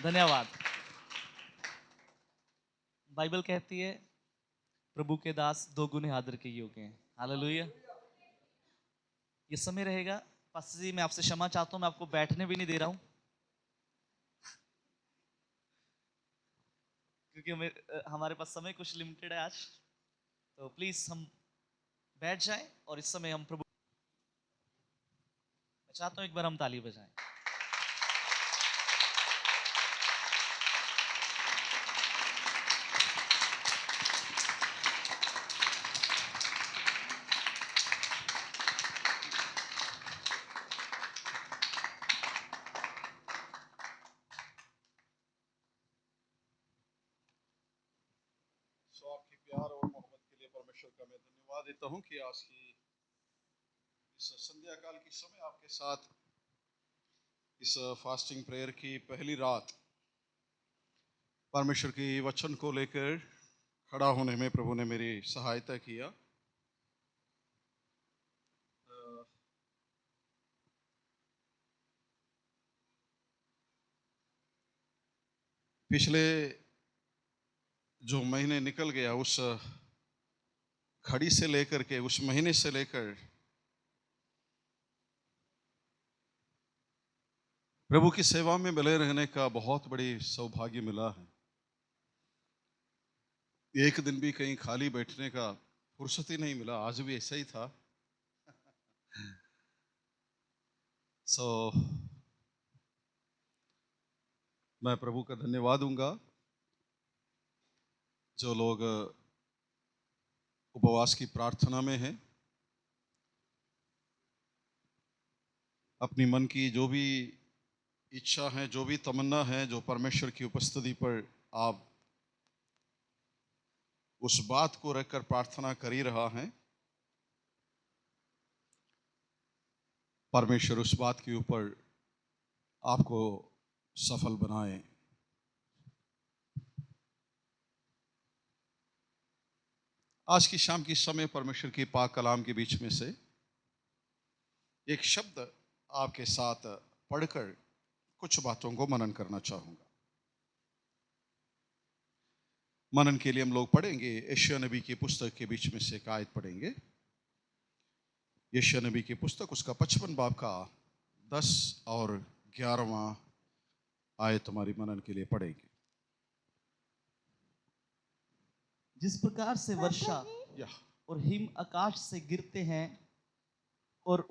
धन्यवाद। बाइबल कहती है प्रभु के दास दो गुने आदर के योग्य हैं। हालेलुया। ये समय रहेगा। पास्टर जी, मैं आपसे क्षमा चाहता हूं, मैं आपको बैठने भी नहीं दे रहा हूं क्योंकि हमारे पास समय कुछ लिमिटेड है आज। तो प्लीज हम बैठ जाएं और इस समय हम प्रभु, मैं चाहता हूं एक बार हम ताली बजाएं। आपके प्यार और मोहब्बत के लिए परमेश्वर का मैं धन्यवाद देता हूं कि आज की इस संध्या काल की समय आपके साथ इस फास्टिंग प्रेयर की पहली रात परमेश्वर की वचन को लेकर खड़ा होने में प्रभु ने मेरी सहायता किया। पिछले जो महीने निकल गया उस घड़ी से लेकर के, उस महीने से लेकर प्रभु की सेवा में मिले रहने का बहुत बड़ी सौभाग्य मिला है। एक दिन भी कहीं खाली बैठने का फुर्सत ही नहीं मिला। आज भी ऐसा ही था। मैं प्रभु का धन्यवाद दूंगा। जो लोग उपवास की प्रार्थना में हैं, अपनी मन की जो भी इच्छा है, जो भी तमन्ना है, जो परमेश्वर की उपस्थिति पर आप उस बात को रखकर प्रार्थना कर ही रहा है, परमेश्वर उस बात के ऊपर आपको सफल बनाए। आज की शाम की समय परमेश्वर की पाक कलाम के बीच में से एक शब्द आपके साथ पढ़कर कुछ बातों को मनन करना चाहूंगा। मनन के लिए हम लोग पढ़ेंगे यशायाह नबी की पुस्तक के बीच में से एक आयत पढ़ेंगे। यशायाह नबी की पुस्तक उसका 55 बाब का 10 और 11वां आयत हमारी मनन के लिए पढ़ेंगे। जिस प्रकार से वर्षा और हिम आकाश से गिरते हैं और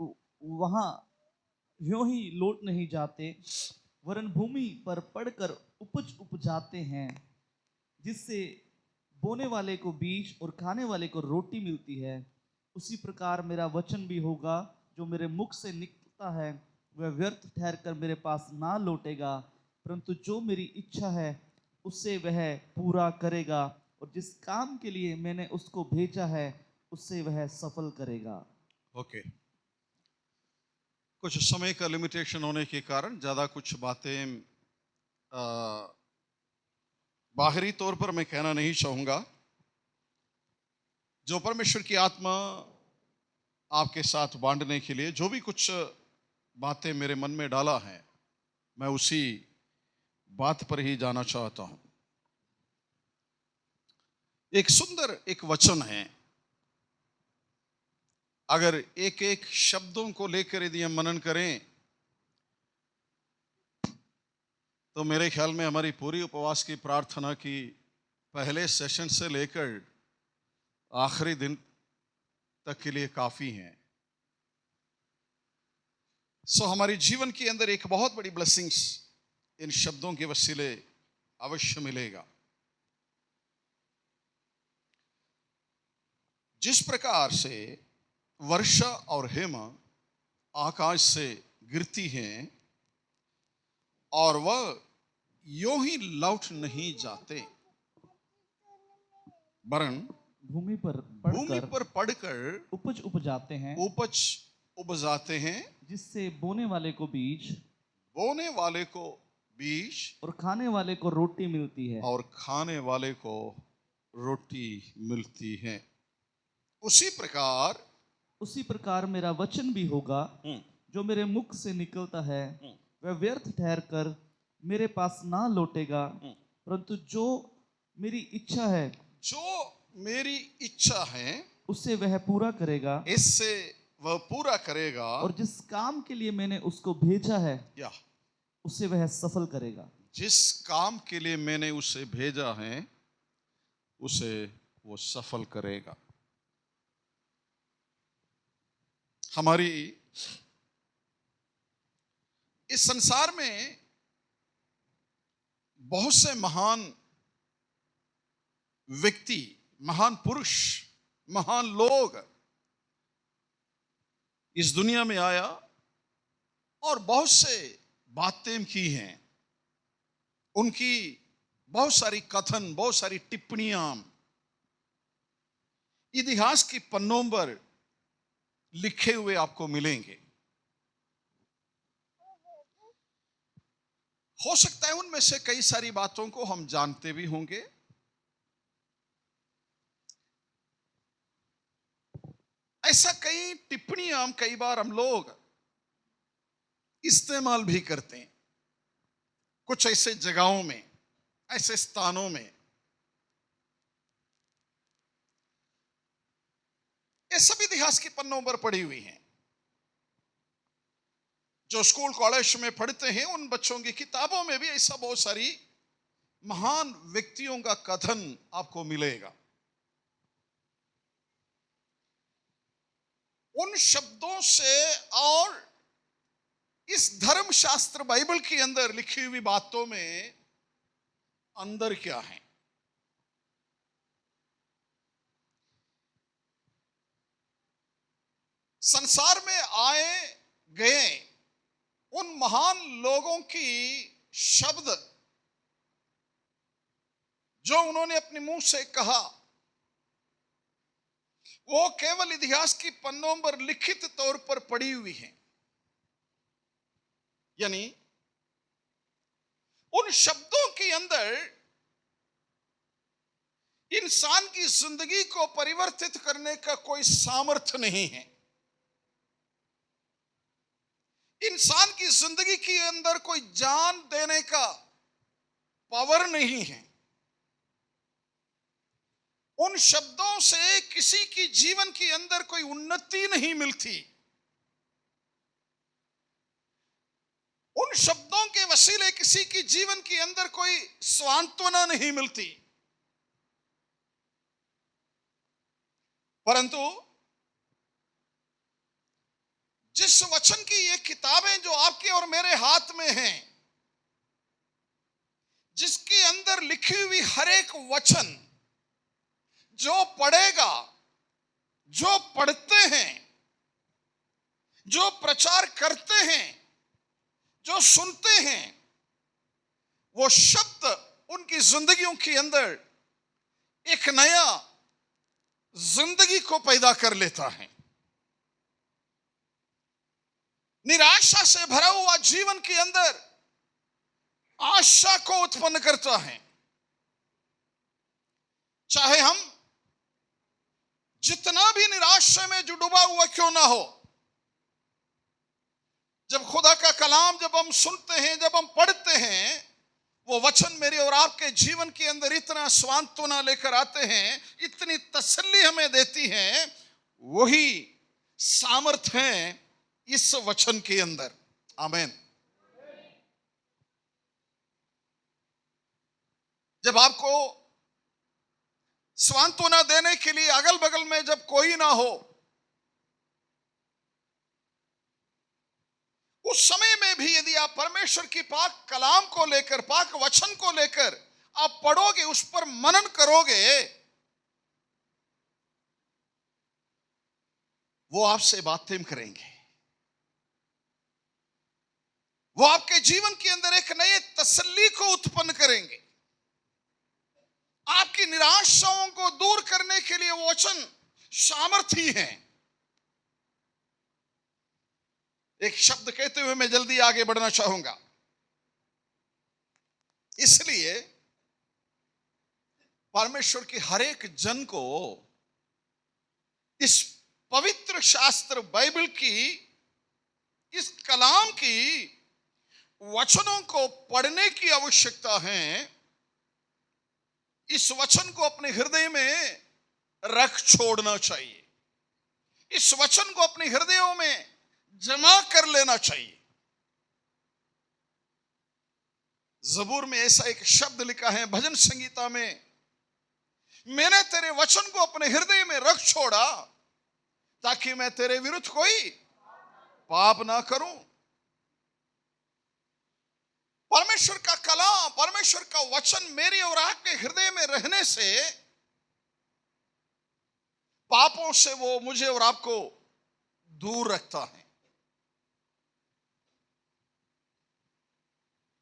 वहां यूं ही लौट नहीं जाते, वरन भूमि पर पड़कर उपज उपजाते हैं, जिससे बोने वाले को बीज और खाने वाले को रोटी मिलती है, उसी प्रकार मेरा वचन भी होगा जो मेरे मुख से निकलता है, वह व्यर्थ ठहरकर मेरे पास ना लौटेगा, परंतु जो मेरी इच्छा है उससे वह पूरा करेगा, और जिस काम के लिए मैंने उसको भेजा है उससे वह सफल करेगा। ओके। कुछ समय का लिमिटेशन होने के कारण ज़्यादा कुछ बातें बाहरी तौर पर मैं कहना नहीं चाहूँगा। जो परमेश्वर की आत्मा आपके साथ बांटने के लिए जो भी कुछ बातें मेरे मन में डाला है, मैं उसी बात पर ही जाना चाहता हूँ। एक सुंदर एक वचन है। अगर एक एक शब्दों को लेकर यदि हम मनन करें तो मेरे ख्याल में हमारी पूरी उपवास की प्रार्थना की पहले सेशन से लेकर आखिरी दिन तक के लिए काफी है। हमारे जीवन के अंदर एक बहुत बड़ी ब्लेसिंग्स इन शब्दों के वसीले अवश्य मिलेगा। जिस प्रकार से वर्षा और हिम आकाश से गिरती हैं और वह यूं ही लौट नहीं जाते, वरन भूमि पर पड़कर उपज उपजाते हैं, उपजाते हैं, जिससे बोने वाले को बीज और खाने वाले को रोटी मिलती है। उसी प्रकार मेरा वचन भी होगा जो मेरे मुख से निकलता है, वह व्यर्थ ठहरकर मेरे पास ना लौटेगा, परंतु जो मेरी इच्छा है जो मेरी इच्छा है उसे वह पूरा करेगा, इससे वह पूरा करेगा, और जिस काम के लिए मैंने उसको भेजा है या उसे वह सफल करेगा। जिस काम के लिए मैंने उसे भेजा है उसे वो सफल करेगा। हमारी इस संसार में बहुत से महान व्यक्ति, महान पुरुष, महान लोग इस दुनिया में आया और बहुत से बातें की हैं। उनकी बहुत सारी कथन, बहुत सारी टिप्पणियां इतिहास की पन्नों पर लिखे हुए आपको मिलेंगे। हो सकता है उनमें से कई सारी बातों को हम जानते भी होंगे, ऐसा कई टिप्पणियां कई बार हम लोग इस्तेमाल भी करते हैं कुछ ऐसे जगहों में, ऐसे स्थानों में। ये सब इतिहास की पन्नों पर पड़ी हुई हैं। जो स्कूल कॉलेज में पढ़ते हैं उन बच्चों की किताबों में भी ऐसा बहुत सारी महान व्यक्तियों का कथन आपको मिलेगा। उन शब्दों से और इस धर्म शास्त्र बाइबल के अंदर लिखी हुई बातों में अंदर क्या है। संसार में आए गए उन महान लोगों की शब्द जो उन्होंने अपने मुंह से कहा, वो केवल इतिहास की पन्नों पर लिखित तौर पर पड़ी हुई हैं। यानी उन शब्दों के अंदर इंसान की जिंदगी को परिवर्तित करने का कोई सामर्थ्य नहीं है। इंसान की जिंदगी के अंदर कोई जान देने का पावर नहीं है। उन शब्दों से किसी की जीवन के अंदर कोई उन्नति नहीं मिलती। उन शब्दों के वसीले किसी की जीवन के अंदर कोई सांत्वना नहीं मिलती। परंतु जिस वचन की ये किताबें जो आपके और मेरे हाथ में हैं, जिसके अंदर लिखी हुई हर एक वचन जो पढ़ेगा, जो पढ़ते हैं, जो प्रचार करते हैं, जो सुनते हैं, वो शब्द उनकी जिंदगियों के अंदर एक नया जिंदगी को पैदा कर लेता है। निराशा से भरा हुआ जीवन के अंदर आशा को उत्पन्न करता है। चाहे हम जितना भी निराशा में जो डूबा हुआ क्यों ना हो, जब खुदा का कलाम जब हम सुनते हैं, जब हम पढ़ते हैं, वो वचन मेरे और आपके जीवन के अंदर इतना सांत्वना लेकर आते हैं, इतनी तसल्ली हमें देती हैं। वही सामर्थ है इस वचन के अंदर। आमीन। जब आपको सांत्वना देने के लिए अगल बगल में जब कोई ना हो, उस समय में भी यदि आप परमेश्वर की पाक कलाम को लेकर, पाक वचन को लेकर आप पढ़ोगे, उस पर मनन करोगे, वो आपसे बातें करेंगे। वो आपके जीवन के अंदर एक नए तसल्ली को उत्पन्न करेंगे। आपकी निराशाओं को दूर करने के लिए वो वचन सामर्थी हैं। एक शब्द कहते हुए मैं जल्दी आगे बढ़ना चाहूंगा। इसलिए परमेश्वर के हर एक जन को इस पवित्र शास्त्र बाइबल की, इस कलाम की वचनों को पढ़ने की आवश्यकता है। इस वचन को अपने हृदय में रख छोड़ना चाहिए। इस वचन को अपने हृदयों में जमा कर लेना चाहिए। ज़बूर में ऐसा एक शब्द लिखा है, भजन संगीता में, मैंने तेरे वचन को अपने हृदय में रख छोड़ा ताकि मैं तेरे विरुद्ध कोई पाप ना करूं। परमेश्वर का कलाम, परमेश्वर का वचन मेरे और आपके हृदय में रहने से पापों से वो मुझे और आपको दूर रखता है।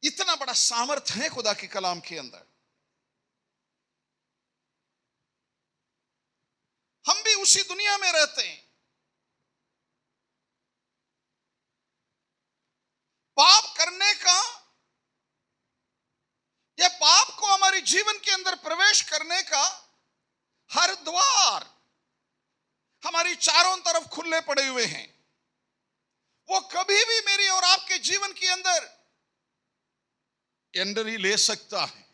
इतना बड़ा सामर्थ्य है खुदा के कलाम के अंदर। हम भी उसी दुनिया में रहते हैं। पाप करने का या पाप को हमारे जीवन के अंदर प्रवेश करने का हर द्वार हमारी चारों तरफ खुले पड़े हुए हैं। वो कभी भी मेरी और आपके जीवन के अंदर एंट्री ले सकता है।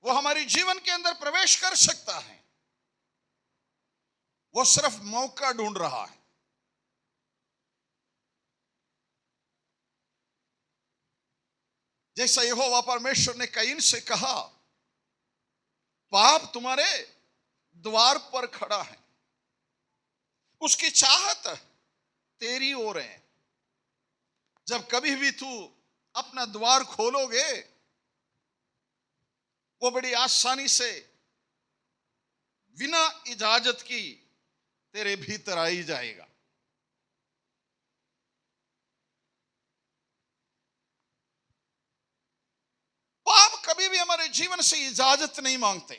वो हमारी जीवन के अंदर प्रवेश कर सकता है। वो सिर्फ मौका ढूंढ रहा है। जैसा यहोवा परमेश्वर ने कयीन से कहा, पाप तुम्हारे द्वार पर खड़ा है, उसकी चाहत तेरी ओर है। जब कभी भी तू अपना द्वार खोलोगे, वो बड़ी आसानी से बिना इजाजत की तेरे भीतर आ ही जाएगा। पाप कभी भी हमारे जीवन से इजाजत नहीं मांगते,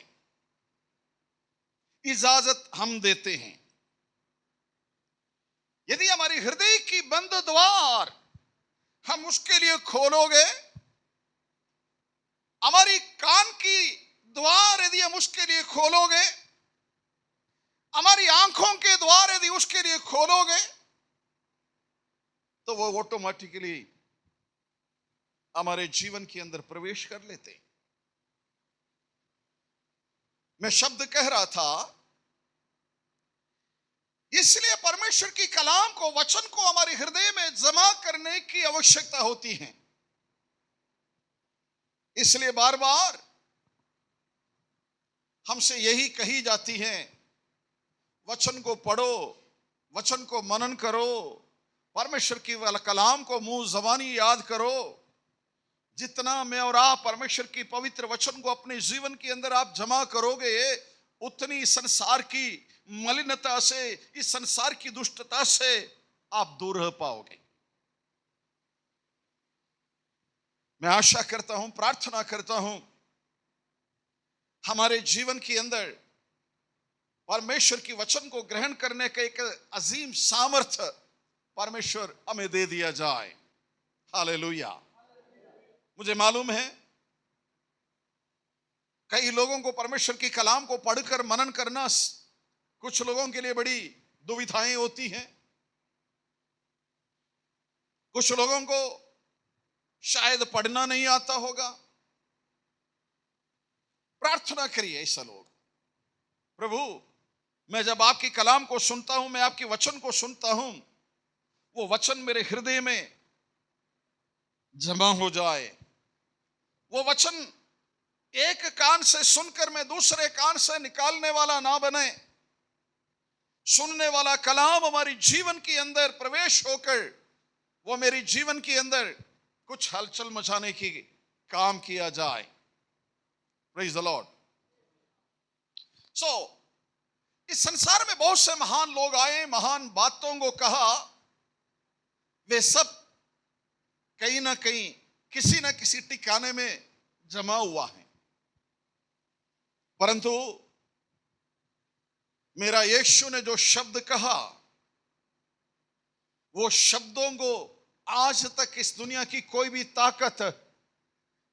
इजाजत हम देते हैं। यदि हमारी हृदय की बंद द्वार हम उसके लिए खोलोगे, हमारी कान की द्वार यदि हम उसके लिए खोलोगे, हमारी आंखों के द्वार यदि उसके लिए खोलोगे, तो वो ऑटोमेटिकली हमारे जीवन के अंदर प्रवेश कर लेते। मैं शब्द कह रहा था, इसलिए परमेश्वर की कलाम को, वचन को हमारे हृदय में जमा करने की आवश्यकता होती है। इसलिए बार बार हमसे यही कही जाती है, वचन को पढ़ो, वचन को मनन करो, परमेश्वर की कलाम को मुंह जबानी याद करो। जितना मैं और आप परमेश्वर की पवित्र वचन को अपने जीवन के अंदर आप जमा करोगे, उतनी संसार की मलिनता से, इस संसार की दुष्टता से आप दूर रह पाओगे। मैं आशा करता हूं, प्रार्थना करता हूं, हमारे जीवन के अंदर परमेश्वर की वचन को ग्रहण करने का एक अजीम सामर्थ्य परमेश्वर हमें दे दिया जाए। हालेलुया। मुझे मालूम है कई लोगों को परमेश्वर की कलाम को पढ़कर मनन करना, कुछ लोगों के लिए बड़ी दुविधाएं होती हैं। कुछ लोगों को शायद पढ़ना नहीं आता होगा। प्रार्थना करिए ऐसा लोग, प्रभु मैं जब आपकी कलाम को सुनता हूं, मैं आपके वचन को सुनता हूं, वो वचन मेरे हृदय में जमा हो जाए। वो वचन एक कान से सुनकर मैं दूसरे कान से निकालने वाला ना बने। सुनने वाला कलाम हमारी जीवन के अंदर प्रवेश होकर वो मेरी जीवन के अंदर कुछ हलचल मचाने की काम किया जाए। Praise the Lord. सो इस संसार में बहुत से महान लोग आए, महान बातों को कहा, वे सब कहीं ना कहीं किसी ना किसी ठिकाने में जमा हुआ है। परंतु मेरा यीशु ने जो शब्द कहा, वो शब्दों को आज तक इस दुनिया की कोई भी ताकत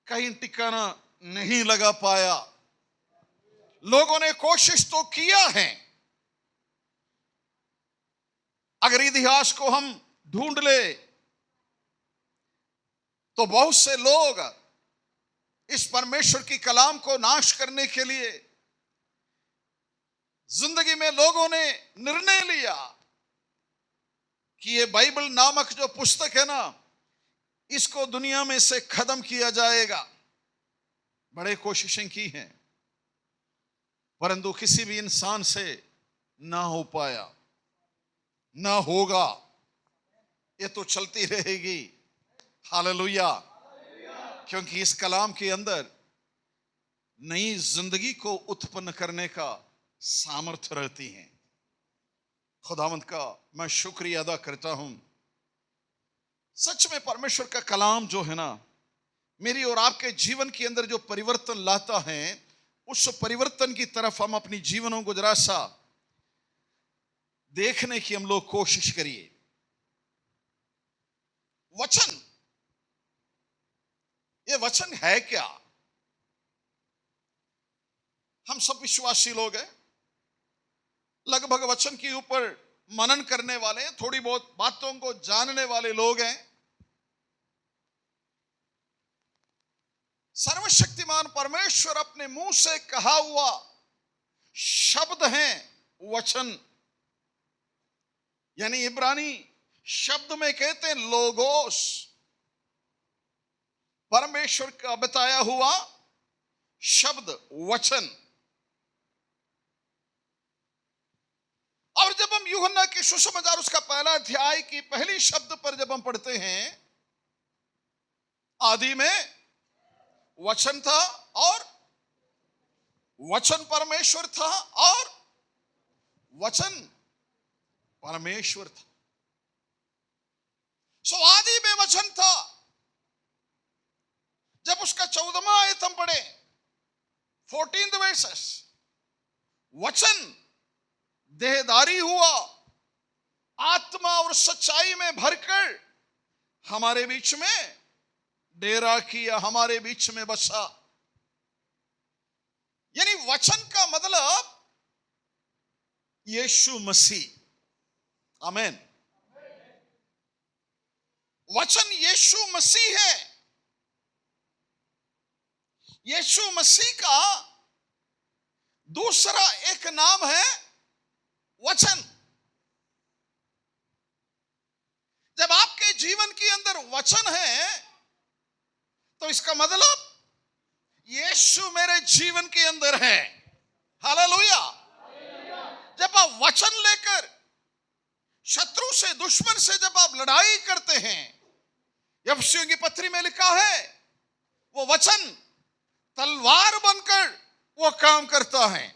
कहीं ठिकाना नहीं लगा पाया। लोगों ने कोशिश तो किया है। अगर इतिहास को हम ढूंढ ले, तो बहुत से लोग इस परमेश्वर की कलाम को नाश करने के लिए जिंदगी में लोगों ने निर्णय लिया कि ये बाइबल नामक जो पुस्तक है ना, इसको दुनिया में से खत्म किया जाएगा। बड़े कोशिशें की हैं, परंतु किसी भी इंसान से ना हो पाया, ना होगा। ये तो चलती रहेगी। हालेलुया। क्योंकि इस कलाम के अंदर नई जिंदगी को उत्पन्न करने का सामर्थ्य रहती है। खुदावंद का मैं शुक्रिया अदा करता हूं। सच में परमेश्वर का कलाम जो है ना, मेरी और आपके जीवन के अंदर जो परिवर्तन लाता है, उस परिवर्तन की तरफ हम अपनी जीवनों को जरा सा देखने की हम लोग कोशिश करिए। वचन, ये वचन है क्या? हम सब विश्वासी लोग हैं, लगभग वचन के ऊपर मनन करने वाले, थोड़ी बहुत बातों को जानने वाले लोग हैं। सर्वशक्तिमान परमेश्वर अपने मुंह से कहा हुआ शब्द हैं वचन, यानी इब्रानी शब्द में कहते हैं लोगोस, परमेश्वर का बताया हुआ शब्द वचन। और जब हम यूहन्ना के सुसमाचार उसका पहला अध्याय की पहली शब्द पर जब हम पढ़ते हैं, आदि में वचन था और वचन परमेश्वर था और वचन परमेश्वर था। सो आदि में वचन था। जब उसका 14वां आयत हम पढ़े, 14th वर्सेस, वचन देहधारी हुआ, आत्मा और सच्चाई में भरकर हमारे बीच में डेरा किया, हमारे बीच में बसा। यानी वचन का मतलब यीशु मसीह। आमीन। वचन यीशु मसीह है। यीशु मसीह का दूसरा एक नाम है वचन। जब आपके जीवन के अंदर वचन है, तो इसका मतलब यीशु मेरे जीवन के अंदर है। हालेलुया। जब आप वचन लेकर शत्रु से, दुश्मन से जब आप लड़ाई करते हैं, यफसियों की पत्री में लिखा है, वो वचन तलवार बनकर वो काम करता है।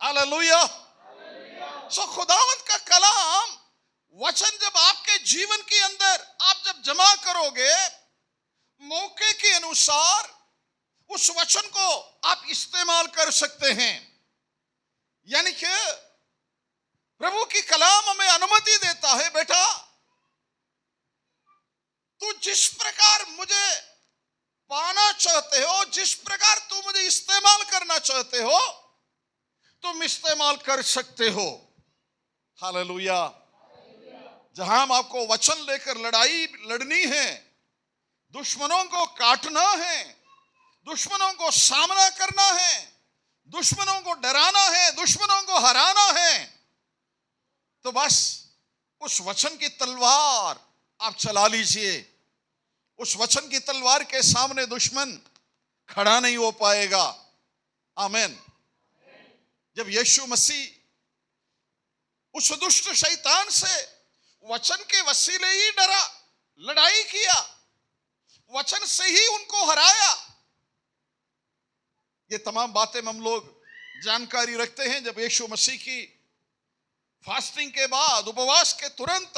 हालेलुया। सो खुदावंद का कलाम, वचन जब आपके जीवन के अंदर आप जब जमा करोगे, मौके के अनुसार उस वचन को आप इस्तेमाल कर सकते हैं। यानी कि प्रभु की कलाम हमें अनुमति देता है, बेटा तू जिस प्रकार मुझे पाना चाहते हो, जिस प्रकार तू मुझे इस्तेमाल करना चाहते हो, तुम इस्तेमाल कर सकते हो। हालेलुया। जहां हम आपको वचन लेकर लड़ाई लड़नी है, दुश्मनों को काटना है, दुश्मनों को सामना करना है, दुश्मनों को डराना है, दुश्मनों को हराना है, तो बस उस वचन की तलवार आप चला लीजिए। उस वचन की तलवार के सामने दुश्मन खड़ा नहीं हो पाएगा। आमीन। जब यीशु मसीह उस दुष्ट शैतान से वचन के वसीले ही डरा, लड़ाई किया, वचन से ही उनको हराया। ये तमाम बातें हम लोग जानकारी रखते हैं। जब यीशु मसीह की फास्टिंग के बाद, उपवास के तुरंत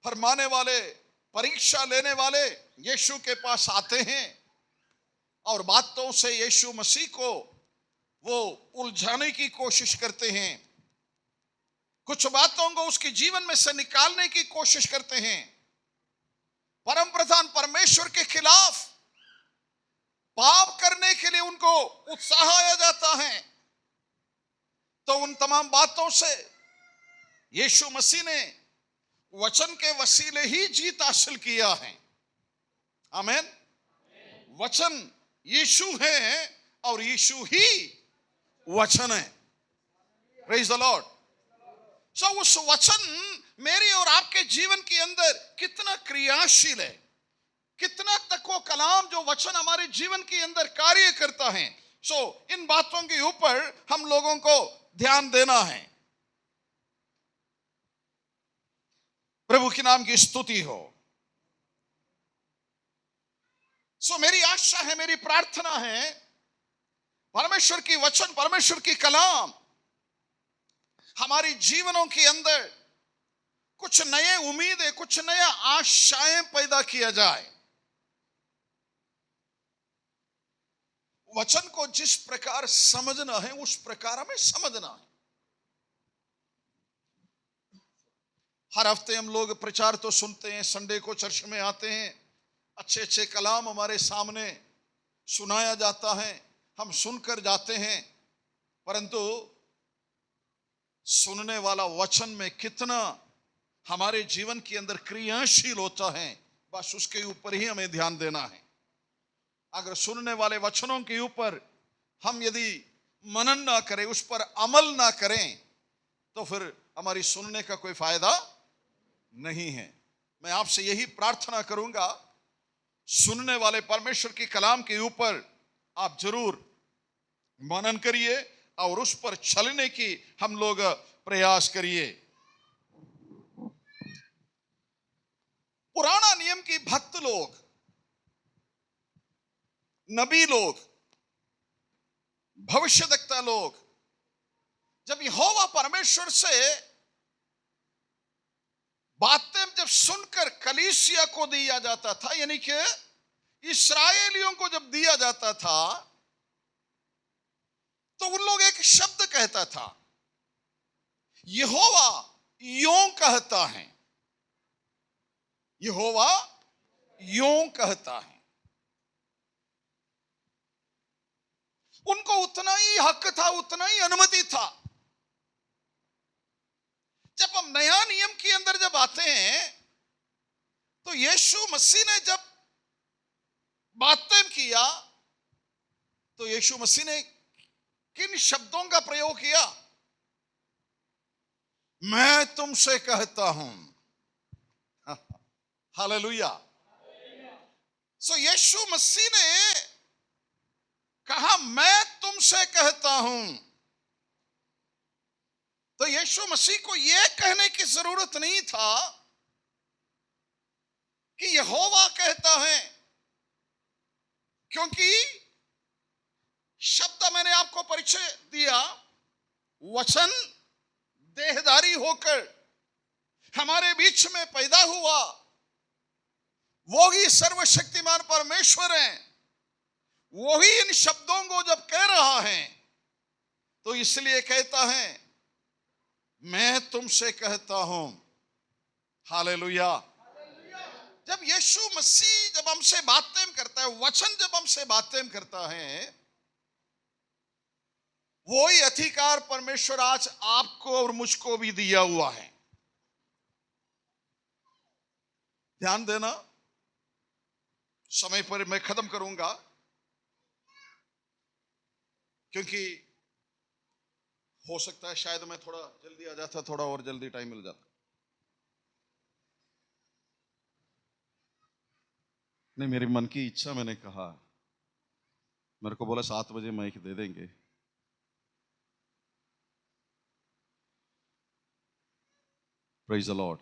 फरमाने वाले, परीक्षा लेने वाले यीशु के पास आते हैं और बातों से यीशु मसीह को वो उलझाने की कोशिश करते हैं, कुछ बातों को उसके जीवन में से निकालने की कोशिश करते हैं। परम प्रधान परमेश्वर के खिलाफ पाप करने के लिए उनको उत्साह जाता है। तो उन तमाम बातों से यीशु मसीह ने वचन के वसीले ही जीत हासिल किया है। आमेन। वचन यीशु है और यीशु ही वचन है। Praise the Lord. सो उस वचन मेरे और आपके जीवन के अंदर कितना क्रियाशील है, कितना तक वो कलाम जो वचन हमारे जीवन के अंदर कार्य करता है। सो इन बातों के ऊपर हम लोगों को ध्यान देना है। प्रभु के नाम की स्तुति हो। सो मेरी आशा है, मेरी प्रार्थना है, परमेश्वर की वचन, परमेश्वर की कलाम हमारी जीवनों के अंदर कुछ नए उम्मीदें, कुछ नया आशाएं पैदा किया जाए। वचन को जिस प्रकार समझना है उस प्रकार हमें समझना है। हर हफ्ते हम लोग प्रचार तो सुनते हैं, संडे को चर्च में आते हैं, अच्छे अच्छे कलाम हमारे सामने सुनाया जाता है, हम सुनकर जाते हैं, परंतु सुनने वाला वचन में कितना हमारे जीवन के अंदर क्रियाशील होता है, बस उसके ऊपर ही हमें ध्यान देना है। अगर सुनने वाले वचनों के ऊपर हम यदि मनन ना करें, उस पर अमल ना करें, तो फिर हमारी सुनने का कोई फायदा नहीं है। मैं आपसे यही प्रार्थना करूंगा, सुनने वाले परमेश्वर की कलाम के ऊपर आप जरूर मनन करिए और उस पर चलने की हम लोग प्रयास करिए। पुराना नियम की भक्त लोग, नबी लोग, भविष्यद्वक्ता लोग, जब यहोवा परमेश्वर से बातें जब सुनकर कलीसिया को दिया जाता था, यानी कि इस्राएलियों को जब दिया जाता था, तो उन लोग एक शब्द कहता था, यहोवा यों कहता है, यहोवा यों कहता है। उनको उतना ही हक था, उतना ही अनुमति था। जब हम नया नियम के अंदर जब आते हैं, तो यीशु मसीह ने जब बातें किया, तो यीशु मसीह ने किन शब्दों का प्रयोग किया? मैं तुमसे कहता हूं। हालेलुया। सो यीशु मसीह ने कहा मैं तुमसे कहता हूं। तो यीशु मसीह को यह कहने की जरूरत नहीं था कि यहोवा कहता है, क्योंकि शब्द मैंने आपको परिचय दिया, वचन देहधारी होकर हमारे बीच में पैदा हुआ, वो ही सर्वशक्तिमान परमेश्वर है। वो ही इन शब्दों को जब कह रहा है, तो इसलिए कहता है मैं तुमसे कहता हूं। हालेलुया। जब यीशु मसीह जब हमसे बातें करता है, वचन जब हमसे बातें करता है, वो ही अधिकार परमेश्वर आज आपको और मुझको भी दिया हुआ है। ध्यान देना, समय पर मैं खत्म करूंगा, क्योंकि हो सकता है शायद मैं थोड़ा जल्दी आ जाता, थोड़ा और जल्दी टाइम मिल जाता। नहीं, मेरे मन की इच्छा, मैंने कहा, मेरे को बोला 7 बजे माइक दे देंगे। Praise the Lord.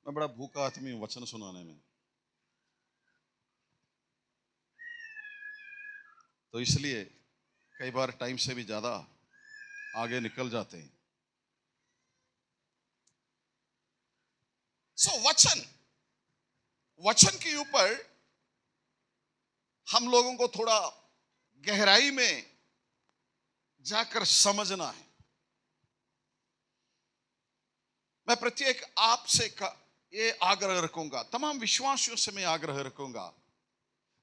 मैं बड़ा भूखा आदमी हूं वचन सुनाने में, तो इसलिए कई बार टाइम से भी ज्यादा आगे निकल जाते हैं। सो वचन के ऊपर हम लोगों को थोड़ा गहराई में जाकर समझना है। मैं प्रत्येक आपसे ये आग्रह रखूंगा, तमाम विश्वासियों से मैं आग्रह रखूंगा,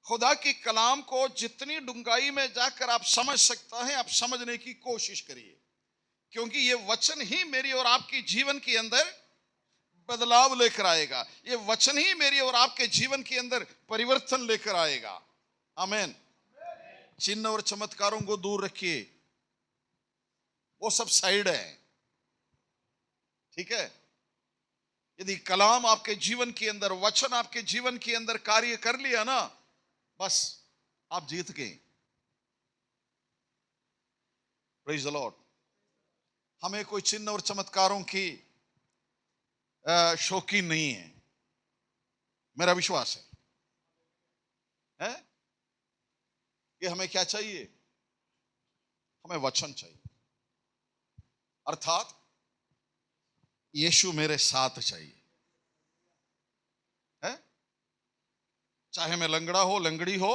खुदा की कलाम को जितनी डूंगाई में जाकर आप समझ सकता है, आप समझने की कोशिश करिए। क्योंकि ये वचन ही मेरी और आपकी जीवन के अंदर बदलाव लेकर आएगा। ये वचन ही मेरी और आपके जीवन के अंदर परिवर्तन लेकर आएगा। आमीन। चिन्ह और चमत्कारों को दूर रखिए, वो सब साइड है, ठीक है। यदि कलाम आपके जीवन के अंदर, वचन आपके जीवन के अंदर कार्य कर लिया ना, बस आप जीत गए। Praise the Lord. हमें कोई चिन्ह और चमत्कारों की शौकीन नहीं है, मेरा विश्वास है? कि हमें क्या चाहिए? हमें वचन चाहिए, अर्थात यीशु मेरे साथ चाहिए, है? चाहे मैं लंगड़ा हो, लंगड़ी हो,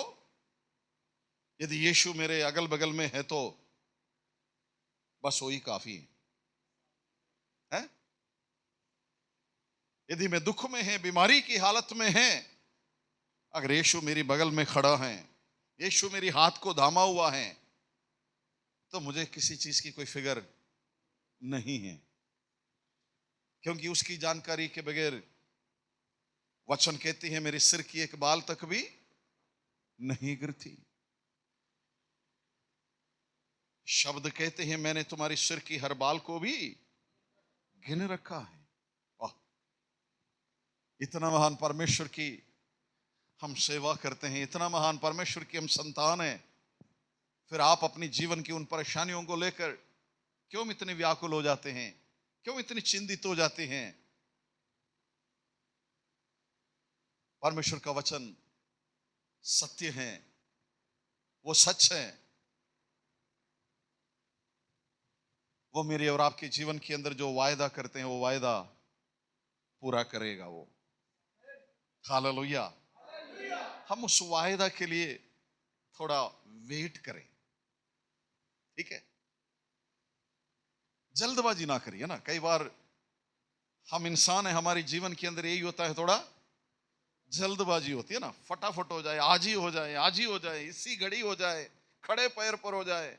यदि यीशु मेरे अगल बगल में है तो बस वही काफी है? यदि मैं दुख में है, बीमारी की हालत में है, अगर यीशु मेरी बगल में खड़ा है, यीशु मेरी हाथ को थामा हुआ है, तो मुझे किसी चीज की कोई फिक्र नहीं है, क्योंकि उसकी जानकारी के बगैर वचन कहती है मेरे सिर की एक बाल तक भी नहीं गिरती। शब्द कहते हैं मैंने तुम्हारी सिर की हर बाल को भी गिन रखा है। वाह, इतना महान परमेश्वर की हम सेवा करते हैं, इतना महान परमेश्वर की हम संतान हैं, फिर आप अपनी जीवन की उन परेशानियों को लेकर क्यों इतने व्याकुल हो जाते हैं, क्यों इतने चिंतित हो जाते हैं? परमेश्वर का वचन सत्य है, वो सच है, वो मेरे और आपके जीवन के अंदर जो वायदा करते हैं वो वायदा पूरा करेगा वो। हालेलुया। हम उस वायदा के लिए थोड़ा वेट करें, ठीक है? जल्दबाजी ना करिए ना। कई बार हम इंसान हैं, हमारे जीवन के अंदर यही होता है, थोड़ा जल्दबाजी होती है ना, फटाफट हो जाए, आज ही हो जाए, आज ही हो जाए, इसी घड़ी हो जाए, खड़े पैर पर हो जाए,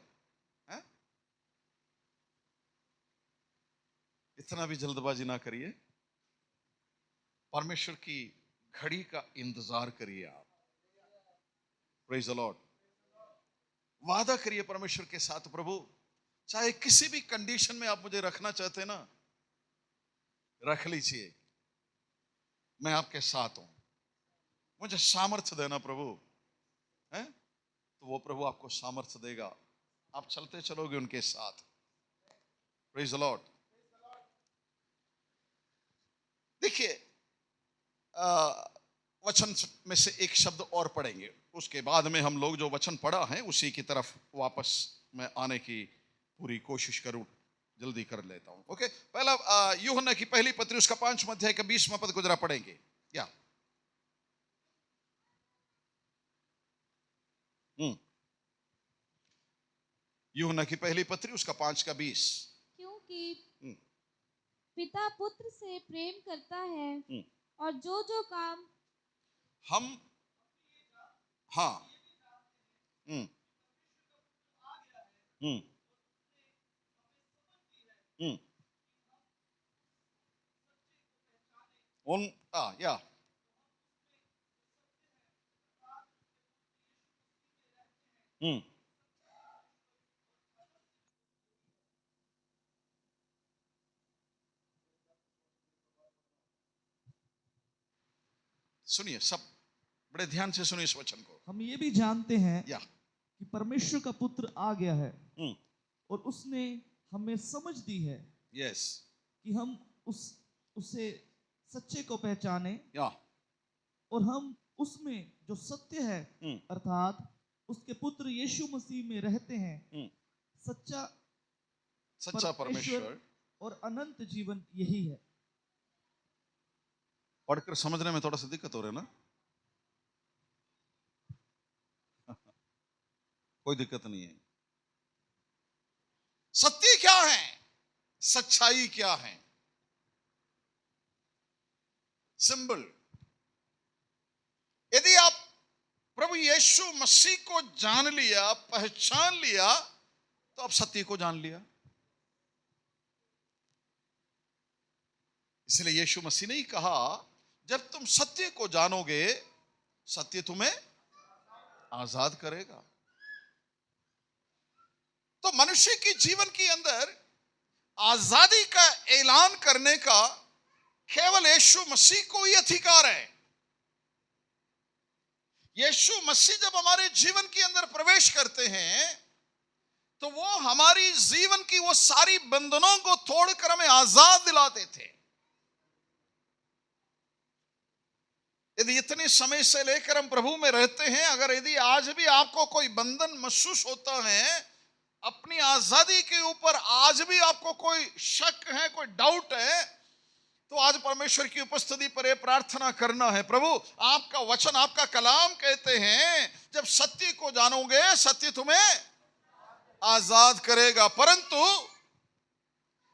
है? इतना भी जल्दबाजी ना करिए, परमेश्वर की घड़ी का इंतजार करिए आप। Praise the Lord. वादा करिए परमेश्वर के साथ, प्रभु चाहे किसी भी कंडीशन में आप मुझे रखना चाहते हैं ना, रख लीजिए, मैं आपके साथ हूं, मुझे सामर्थ्य देना प्रभु, है? तो वो प्रभु आपको सामर्थ्य देगा, आप चलते चलोगे उनके साथ। Praise the Lord. देखिए, वचन में से एक शब्द और पढ़ेंगे, उसके बाद में हम लोग जो वचन पढ़ा है उसी की तरफ वापस मैं आने की पूरी कोशिश करूं, जल्दी कर लेता हूं। ओके, पहला यूहन्ना की पहली पत्री उसका 5वां अध्याय का 20वां पद को जरा पढ़ेंगे। या यूहन्ना की पहली पत्री उसका 5 का 20। क्योंकि पिता पुत्र से प्रेम करता है, और जो जो काम हम, हाँ, हम्म हम्म हम्म उन या हम्म सुनिए, सब बड़े ध्यान से सुनिए इस वचन को। हम ये भी जानते हैं या कि परमेश्वर का पुत्र आ गया है और उसने हमें समझ दी है यस कि हम उसे सच्चे को पहचाने, या और हम उसमें जो सत्य है अर्थात उसके पुत्र यीशु मसीह में रहते हैं। सच्चा परमेश्वर और अनंत जीवन यही है। पढ़कर समझने में थोड़ा सा दिक्कत हो रहा है ना? कोई दिक्कत नहीं है। सत्य क्या है, सच्चाई क्या है? सिंबल। यदि आप प्रभु यीशु मसीह को जान लिया, पहचान लिया, तो आप सत्य को जान लिया। इसलिए यीशु मसीह ने ही कहा, जब तुम सत्य को जानोगे, सत्य तुम्हें आजाद करेगा। तो मनुष्य की जीवन के अंदर आजादी का ऐलान करने का केवल यीशु मसीह को ही अधिकार है। यीशु मसीह जब हमारे जीवन के अंदर प्रवेश करते हैं तो वो हमारी जीवन की वो सारी बंधनों को तोड़कर हमें आजाद दिलाते थे। यदि इतने समय से लेकर हम प्रभु में रहते हैं, अगर यदि आज भी आपको कोई बंधन महसूस होता है अपनी आजादी के ऊपर, आज भी आपको कोई शक है, कोई डाउट है, तो आज परमेश्वर की उपस्थिति पर यह प्रार्थना करना है, प्रभु आपका वचन, आपका कलाम कहते हैं जब सत्य को जानोगे सत्य तुम्हें आजाद करेगा। परंतु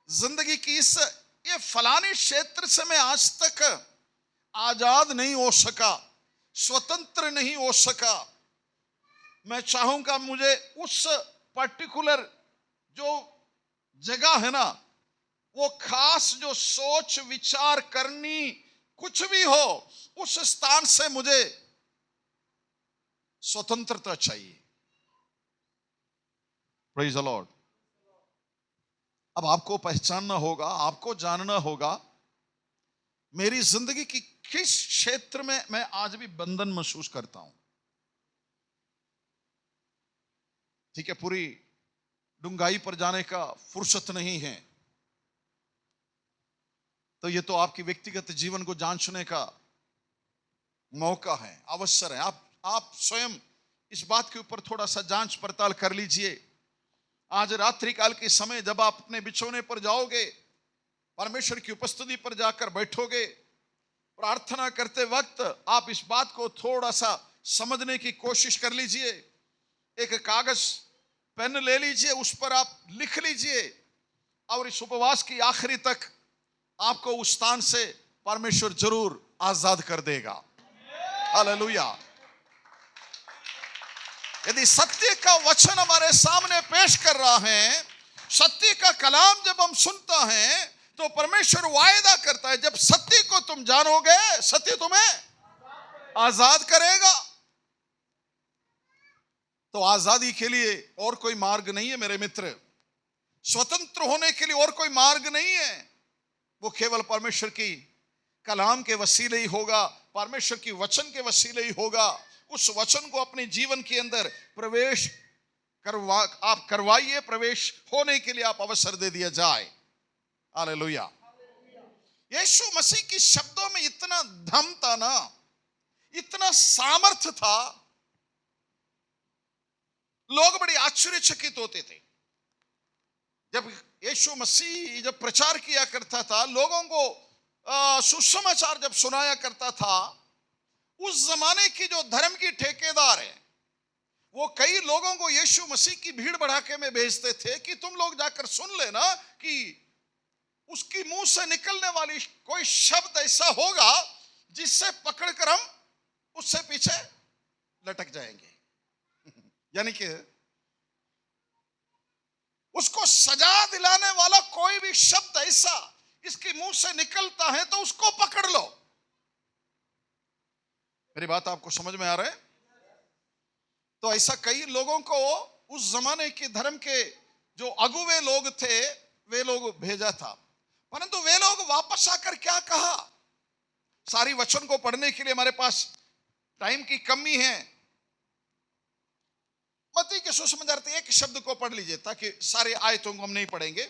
जिंदगी की इस ये फलाने क्षेत्र से मैं आज तक आजाद नहीं हो सका, स्वतंत्र नहीं हो सका। मैं चाहूंगा मुझे उस पर्टिकुलर जो जगह है ना, वो खास जो सोच विचार करनी कुछ भी हो, उस स्थान से मुझे स्वतंत्रता चाहिए। Praise the Lord. अब आपको पहचानना होगा, आपको जानना होगा मेरी जिंदगी की किस क्षेत्र में मैं आज भी बंधन महसूस करता हूं। ठीक है, पूरी डूंगाई पर जाने का फुर्सत नहीं है, तो ये तो आपकी व्यक्तिगत जीवन को जांचने का मौका है, अवसर है। आप स्वयं इस बात के ऊपर थोड़ा सा जांच पड़ताल कर लीजिए। आज रात्रि काल के समय जब आप अपने बिछौने पर जाओगे, परमेश्वर की उपस्थिति पर जाकर बैठोगे, प्रार्थना करते वक्त आप इस बात को थोड़ा सा समझने की कोशिश कर लीजिए। एक कागज पेन ले लीजिए, उस पर आप लिख लीजिए, और इस उपवास की आखिरी तक आपको उस स्थान से परमेश्वर जरूर आजाद कर देगा। हालेलुया। यदि सत्य का वचन हमारे सामने पेश कर रहा है, सत्य का कलाम जब हम सुनता है, तो परमेश्वर वायदा करता है जब सत्य को तुम जानोगे सत्य तुम्हें आजाद करेगा। तो आजादी के लिए और कोई मार्ग नहीं है मेरे मित्र, स्वतंत्र होने के लिए और कोई मार्ग नहीं है। वो केवल परमेश्वर की कलाम के वसीले ही होगा, परमेश्वर की वचन के वसीले ही होगा। उस वचन को अपने जीवन के अंदर प्रवेश आप करवाइए, प्रवेश होने के लिए आप अवसर दे दिया जाए। हालेलुया। यीशु मसीह की शब्दों में इतना दम था ना, इतना सामर्थ्य था, लोग बड़े आश्चर्यचकित होते थे। जब यीशु मसीह जब प्रचार किया करता था, लोगों को सुसमाचार जब सुनाया करता था, उस जमाने की जो धर्म की ठेकेदार है वो कई लोगों को यीशु मसीह की भीड़ बढ़ाके में भेजते थे कि तुम लोग जाकर सुन लेना कि उसकी मुंह से निकलने वाली कोई शब्द ऐसा होगा जिससे पकड़कर हम उससे पीछे लटक जाएंगे। यानी कि उसको सजा दिलाने वाला कोई भी शब्द ऐसा इसके मुंह से निकलता है तो उसको पकड़ लो। मेरी बात आपको समझ में आ रहा है? तो ऐसा कई लोगों को उस जमाने के धर्म के जो अगुवे लोग थे वे लोग भेजा था, परंतु वे लोग वापस आकर क्या कहा? सारी वचन को पढ़ने के लिए हमारे पास टाइम की कमी है। मत्ती के सुसमाचार एक शब्द को पढ़ लीजिए ताकि सारे आयतों को हम नहीं पढ़ेंगे।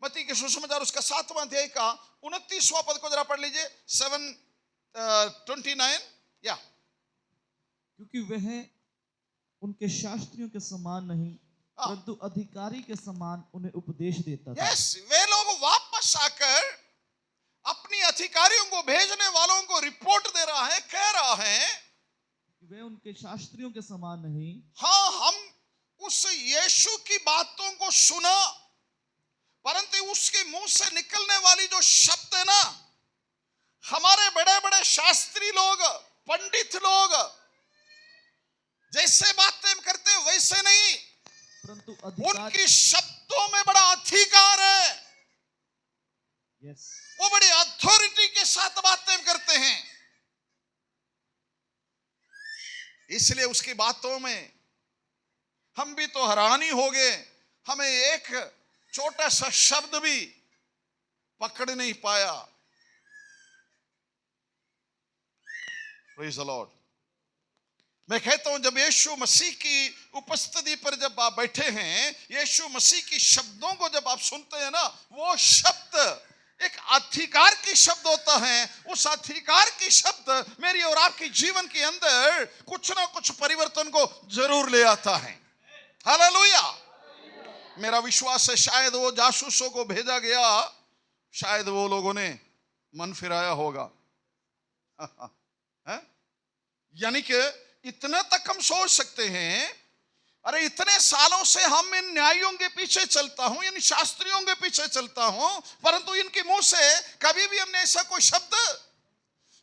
मत्ती के सुसमाचार उसका 7वां अध्याय का 29वां पद को जरा पढ़ लीजिए। 7:29 या। क्योंकि वह उनके शास्त्रियों के समान नहीं परंतु अधिकारी के समान उन्हें उपदेश देता था। यस, वे लोग वापस आकर अपनी अधिकारियों को, भेजने वालों को रिपोर्ट दे रहा है, कह रहा है वे उनके शास्त्रियों के समान नहीं। हाँ, हम उस यीशु की बातों को सुना, परंतु उसके मुंह से निकलने वाली जो शब्द है ना, हमारे बड़े बड़े शास्त्री लोग, पंडित लोग जैसे बातें करते वैसे नहीं, परंतु उनकी शब्दों में बड़ा अधिकार है। यस, वो बड़े अथॉरिटी के साथ बातें करते हैं। इसलिए उसकी बातों में हम भी तो हैरानी हो गए, हमें एक छोटा सा शब्द भी पकड़ नहीं पाया। Praise the Lord. मैं कहता हूं जब यीशु मसीह की उपस्थिति पर जब आप बैठे हैं, यीशु मसीह की शब्दों को जब आप सुनते हैं ना, वो शब्द एक अधिकार की शब्द होता है। उस अधिकार की शब्द मेरी और आपके जीवन के अंदर कुछ ना कुछ परिवर्तन को जरूर ले आता है। हालेलुया। मेरा विश्वास है शायद वो जासूसों को भेजा गया, शायद वो लोगों ने मन फिराया होगा। यानी कि इतना तक हम सोच सकते हैं, अरे इतने सालों से हम इन न्यायों के पीछे चलता हूं, इन शास्त्रियों के पीछे चलता हूं, परंतु इनके मुंह से कभी भी हमने ऐसा कोई शब्द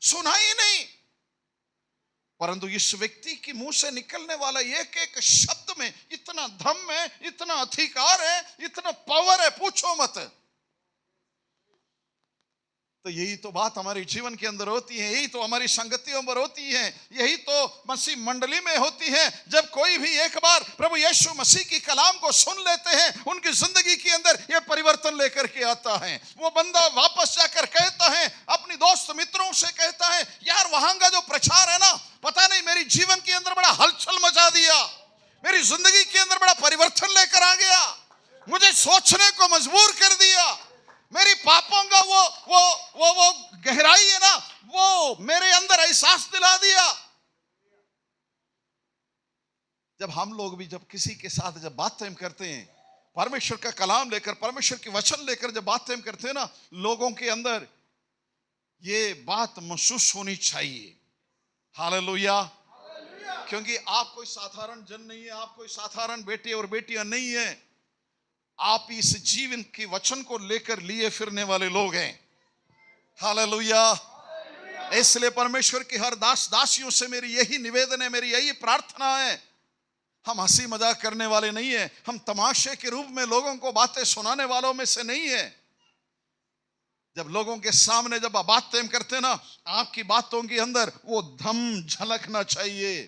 सुना ही नहीं। परंतु इस व्यक्ति के मुंह से निकलने वाला एक एक शब्द में इतना धम है, इतना अधिकार है, इतना पावर है, पूछो मत। तो यही तो बात हमारे जीवन के अंदर होती है, यही तो हमारी संगतियों पर होती है, यही तो मसीह मंडली में होती है। जब कोई भी एक बार प्रभु यीशु मसीह की कलाम को सुन लेते हैं, उनकी जिंदगी के अंदर यह परिवर्तन लेकर के आता है। वो बंदा वापस जाकर कहता है, अपनी दोस्त मित्रों से कहता है, यार वहां का जो प्रचार है ना, पता नहीं मेरी जीवन के अंदर बड़ा हलचल मचा दिया, मेरी जिंदगी के अंदर बड़ा परिवर्तन लेकर आ गया, मुझे सोचने को मजबूर कर दिया, मेरी पापों का वो गहराई है ना, वो मेरे अंदर एहसास दिला दिया। जब हम लोग भी जब किसी के साथ जब बातें करते हैं, परमेश्वर का कलाम लेकर, परमेश्वर की वचन लेकर जब बातें करते हैं ना, लोगों के अंदर ये बात महसूस होनी चाहिए। हालेलुया। क्योंकि आप कोई साधारण जन नहीं है, आप कोई साधारण बेटे और बेटियां नहीं है, आप इस जीवन के वचन को लेकर लिए फिरने वाले लोग हैं। हालेलुया। इसलिए परमेश्वर की हर दास दासियों से मेरी यही निवेदन है, मेरी यही प्रार्थना है, हम हंसी मजाक करने वाले नहीं है, हम तमाशे के रूप में लोगों को बातें सुनाने वालों में से नहीं है। जब लोगों के सामने जब आप बातें करते ना, आपकी बातों के अंदर वो धम झलकना चाहिए,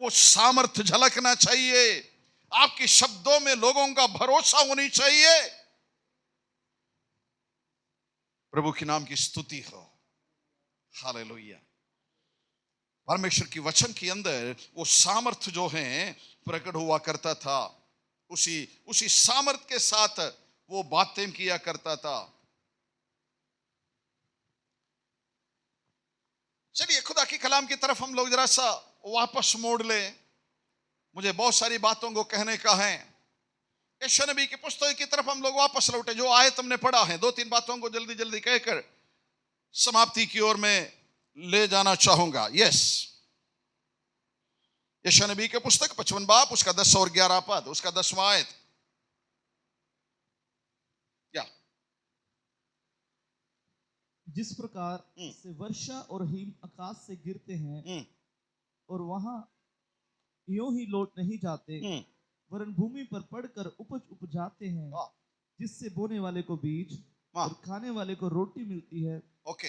वो सामर्थ्य झलकना चाहिए, आपके शब्दों में लोगों का भरोसा होनी चाहिए। प्रभु के नाम की स्तुति हो। हालेलुया। परमेश्वर की वचन के अंदर वो सामर्थ्य जो है प्रकट हुआ करता था, उसी सामर्थ्य के साथ वो बातें किया करता था। चलिए खुदा की कलाम की तरफ हम लोग जरा सा वापस मोड़ लें। मुझे बहुत सारी बातों को कहने का है। यशायाह नबी की पुस्तक की तरफ हम लोग वापस लौटे। जो आयत हमने पढ़ा है, दो तीन बातों को जल्दी जल्दी कहकर समाप्ति की ओर में ले जाना चाहूंगा। यस, यशायाह नबी की पुस्तक 55 बाब, उसका 10 और 11 पद, उसका 10वां आयत। क्या? जिस प्रकार से वर्षा और हिम आकाश से गिरते हैं और वहां यूं ही लौट नहीं जाते, वरन भूमि पर पड़कर उपज उपजाते हैं, जिससे बोने वाले को बीज और खाने वाले को रोटी मिलती है। ओके,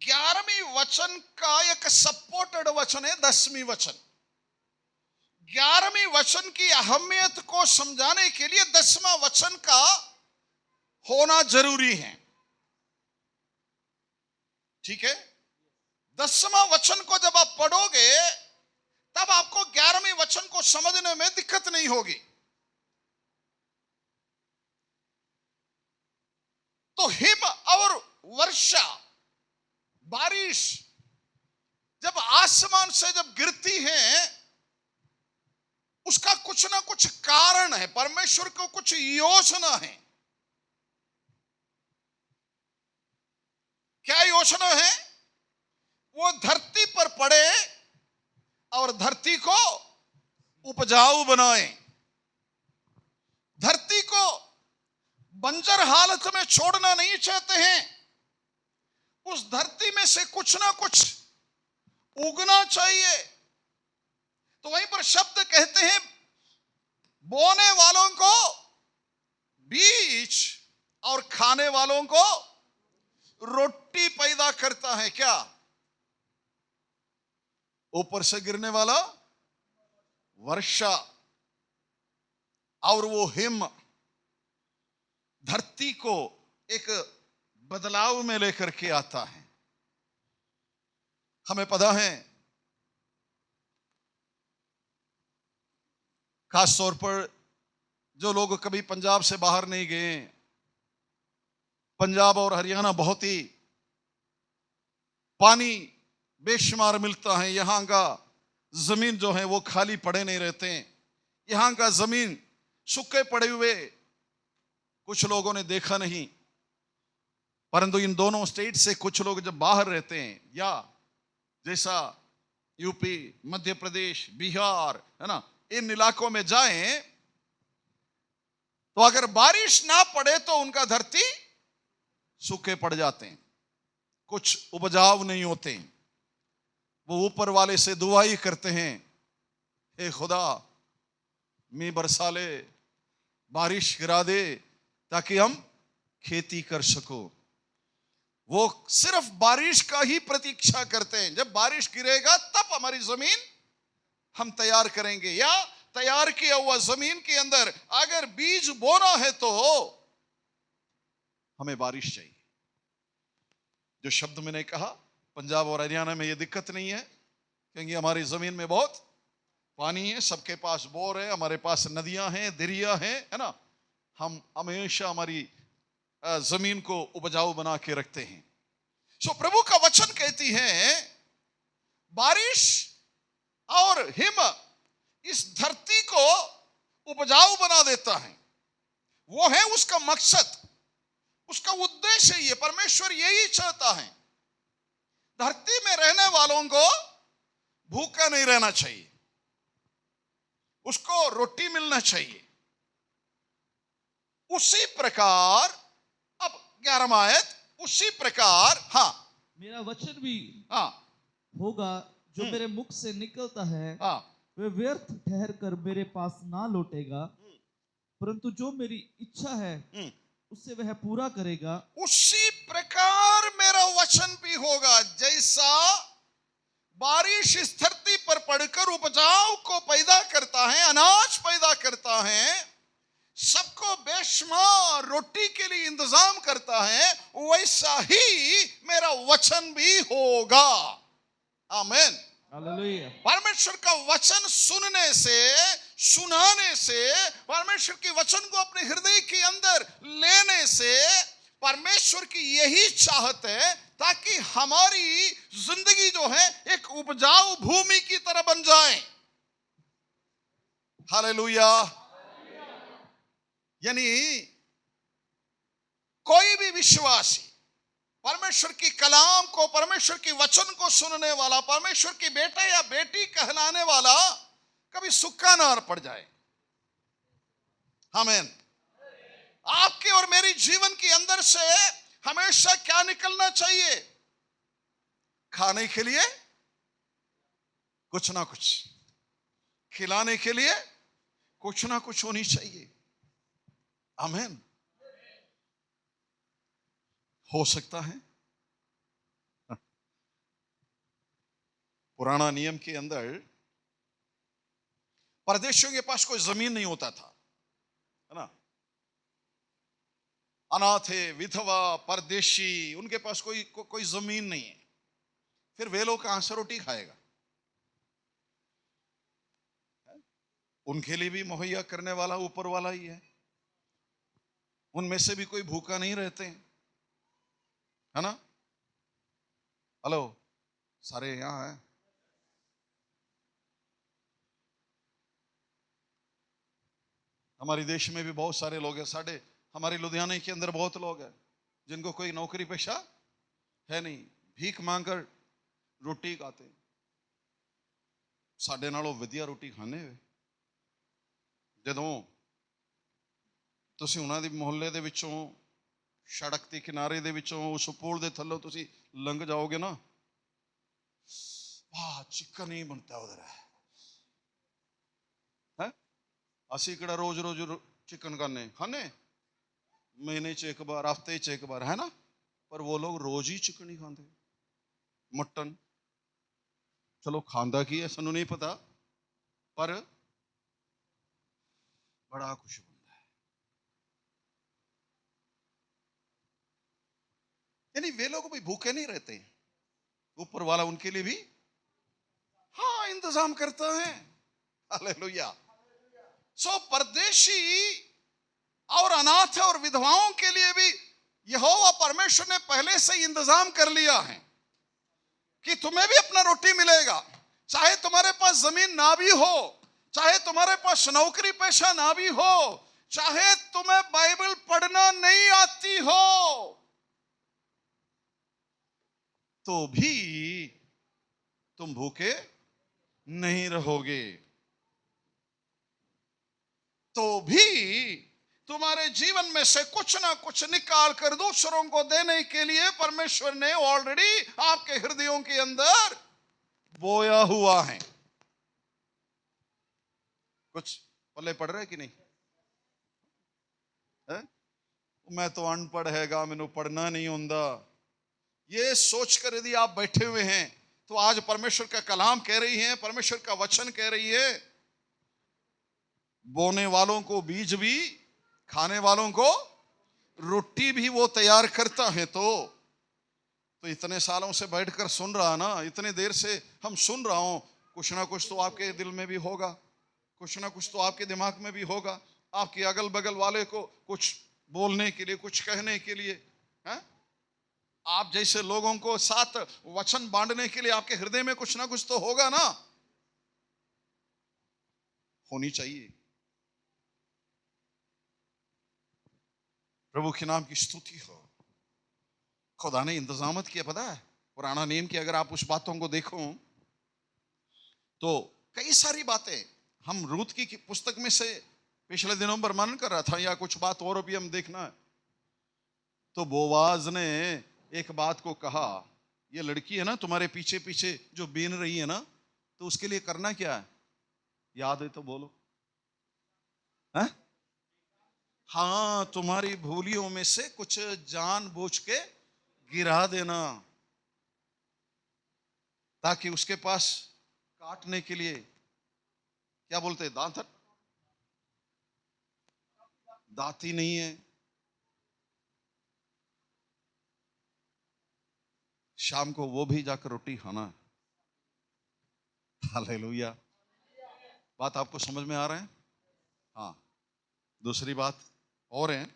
11वीं वचन का एक सपोर्टेड वचन है 10वीं वचन। 11वीं वचन की अहमियत को समझाने के लिए 10वां वचन का होना जरूरी है। ठीक है, 10वां वचन को जब आप पढ़ोगे तब आपको 11वें वचन को समझने में दिक्कत नहीं होगी। तो हिम और वर्षा, बारिश जब आसमान से जब गिरती है, उसका कुछ ना कुछ कारण है, परमेश्वर को कुछ योजना है। क्या योजना है? वो धरती पर पड़े और धरती को उपजाऊ बनाए, धरती को बंजर हालत में छोड़ना नहीं चाहते हैं। उस धरती में से कुछ ना कुछ उगना चाहिए। तो वहीं पर शब्द कहते हैं, बोने वालों को बीज और खाने वालों को रोटी पैदा करता है। क्या? ऊपर से गिरने वाला वर्षा और वो हिम धरती को एक बदलाव में लेकर के आता है। हमें पता है, खास तौर पर जो लोग कभी पंजाब से बाहर नहीं गए, पंजाब और हरियाणा बहुत ही पानी बेशुमार मिलता है। यहां का जमीन जो है वो खाली पड़े नहीं रहते। यहां का जमीन सूखे पड़े हुए कुछ लोगों ने देखा नहीं, परंतु इन दोनों स्टेट से कुछ लोग जब बाहर रहते हैं, या जैसा यूपी, मध्य प्रदेश, बिहार, है ना, इन इलाकों में जाएं तो अगर बारिश ना पड़े तो उनका धरती सूखे पड़ जाते हैं, कुछ उपजाऊ नहीं होते। वो ऊपर वाले से दुआई करते हैं, हे खुदा मी बरसा ले, बारिश गिरा दे ताकि हम खेती कर सको। वो सिर्फ बारिश का ही प्रतीक्षा करते हैं। जब बारिश गिरेगा तब हमारी जमीन हम तैयार करेंगे, या तैयार किया हुआ जमीन के अंदर अगर बीज बोना है तो हमें बारिश चाहिए। जो शब्द मैंने कहा, पंजाब और हरियाणा में ये दिक्कत नहीं है, क्योंकि हमारी जमीन में बहुत पानी है, सबके पास बोर है, हमारे पास नदियां हैं, दरिया हैं, है ना। हम हमेशा हमारी जमीन को उपजाऊ बना के रखते हैं। सो प्रभु का वचन कहती है बारिश और हिम इस धरती को उपजाऊ बना देता है। वो है उसका मकसद, उसका उद्देश्य। ये परमेश्वर यही चाहता है, धरती में रहने वालों को भूखा नहीं रहना चाहिए, उसको रोटी मिलना चाहिए। उसी प्रकार, अब 11वां आयत, उसी प्रकार, हाँ, मेरा वचन भी हाँ, होगा जो मेरे मुख से निकलता है, हाँ, वे व्यर्थ ठहर कर मेरे पास ना लौटेगा, परंतु जो मेरी इच्छा है उससे वह पूरा करेगा। उसी प्रकार मेरा वचन भी होगा। जैसा बारिश इस धरती पर पड़कर उपजाऊ को पैदा करता है, अनाज पैदा करता है, सबको बेशुमार रोटी के लिए इंतजाम करता है, वैसा ही मेरा वचन भी होगा। आमीन। हालेलुया। परमेश्वर का वचन सुनने से, सुनाने से, परमेश्वर के वचन को अपने हृदय के अंदर लेने से परमेश्वर की यही चाहत है, ताकि हमारी जिंदगी जो है एक उपजाऊ भूमि की तरह बन जाए। हालेलुया। यानी कोई भी विश्वासी परमेश्वर की कलाम को, परमेश्वर की वचन को सुनने वाला, परमेश्वर की बेटा या बेटी कहलाने वाला कभी सूखा ना पड़ जाए। आमीन। आपके और मेरी जीवन के अंदर से हमेशा क्या निकलना चाहिए? खाने के लिए कुछ ना कुछ, खिलाने के लिए कुछ ना कुछ होनी चाहिए। आमीन। हो सकता है पुराना नियम के अंदर परदेशियों के पास कोई जमीन नहीं होता था, है ना। अनाथ है, विधवा, परदेशी, उनके पास कोई जमीन नहीं है। फिर वे लोग कहां से रोटी खाएगा? उनके लिए भी मुहैया करने वाला ऊपर वाला ही है। उनमें से भी कोई भूखा नहीं रहते हैं, है ना। हेलो, सारे यहां हैं। हमारे देश में भी बहुत सारे लोग हैं। हमारे लुधियाने के अंदर बहुत लोग हैं जिनको कोई नौकरी पेशा है नहीं, भीख मांगकर रोटी खाते। साडे नालों वधिया रोटी खाने वे। ਜਦੋਂ ਤੁਸੀਂ ਉਹਨਾਂ ਦੇ ਮੁਹੱਲੇ ਦੇ ਵਿੱਚੋਂ, ਸੜਕ ਦੇ ਕਿਨਾਰੇ ਦੇ ਵਿੱਚੋਂ, ਉਸ ਪੁਲ ਦੇ ਥੱਲੋਂ ਤੁਸੀਂ ਲੰਘ ਜਾਓਗੇ ਨਾ, ਵਾਹ चिकन ही बनता उधर है। ਅਸੀਂ ਕਿਹੜਾ रोज चिकन खाने, महीने च एक बार, हफ्ते च एक बार, है ना। पर वो लोग रोज ही चिकन ही खाते, मटन। चलो खांदा की है सानू नहीं पता, पर बड़ा खुश बनता है। यानी वे लोग भी भूखे नहीं रहते, ऊपर वाला उनके लिए भी हाँ इंतजाम करता है। हालेलुया। सो परदेशी और अनाथ और विधवाओं के लिए भी यहोवा परमेश्वर ने पहले से इंतजाम कर लिया है कि तुम्हें भी अपना रोटी मिलेगा। चाहे तुम्हारे पास जमीन ना भी हो, चाहे तुम्हारे पास नौकरी पेशा ना भी हो, चाहे तुम्हें बाइबल पढ़ना नहीं आती हो, तो भी तुम भूखे नहीं रहोगे। तो भी तुम्हारे जीवन में से कुछ ना कुछ निकाल कर दूसरों को देने के लिए परमेश्वर ने ऑलरेडी आपके हृदयों के अंदर बोया हुआ है। कुछ पल्ले पड़ रहे कि नहीं है? मैं तो अनपढ़ हैगा, मैनू पढ़ना नहीं होता, ये सोचकर यदि आप बैठे हुए हैं तो आज परमेश्वर का कलाम कह रही है, परमेश्वर का वचन कह रही है, बोने वालों को बीज भी, खाने वालों को रोटी भी वो तैयार करता है। तो इतने सालों से बैठकर सुन रहा ना, इतने देर से हम सुन रहा हूं, कुछ ना कुछ तो आपके दिल में भी होगा, कुछ ना कुछ तो आपके दिमाग में भी होगा, आपके अगल बगल वाले को कुछ बोलने के लिए, कुछ कहने के लिए है? आप जैसे लोगों को साथ वचन बांटने के लिए आपके हृदय में कुछ ना कुछ तो होगा ना, होनी चाहिए। प्रभु के नाम की स्तुति हो। खुदा ने इंतजामत किया, पता है पुराना नियम की अगर आप उस बातों को देखो तो कई सारी बातें, हम रूत की पुस्तक में से पिछले दिनों पर मनन कर रहा था, या कुछ बात और भी हम देखना है। तो बोवाज ने एक बात को कहा, ये लड़की है ना तुम्हारे पीछे पीछे जो बीन रही है ना, तो उसके लिए करना क्या है, याद है तो बोलो है? हाँ, तुम्हारी भूलियों में से कुछ जानबूझ के गिरा देना, ताकि उसके पास काटने के लिए क्या बोलते हैं, दाती नहीं है। शाम को वो भी जाकर रोटी खाना। हालेलुया। बात आपको समझ में आ रहा है? हाँ। दूसरी बात और है,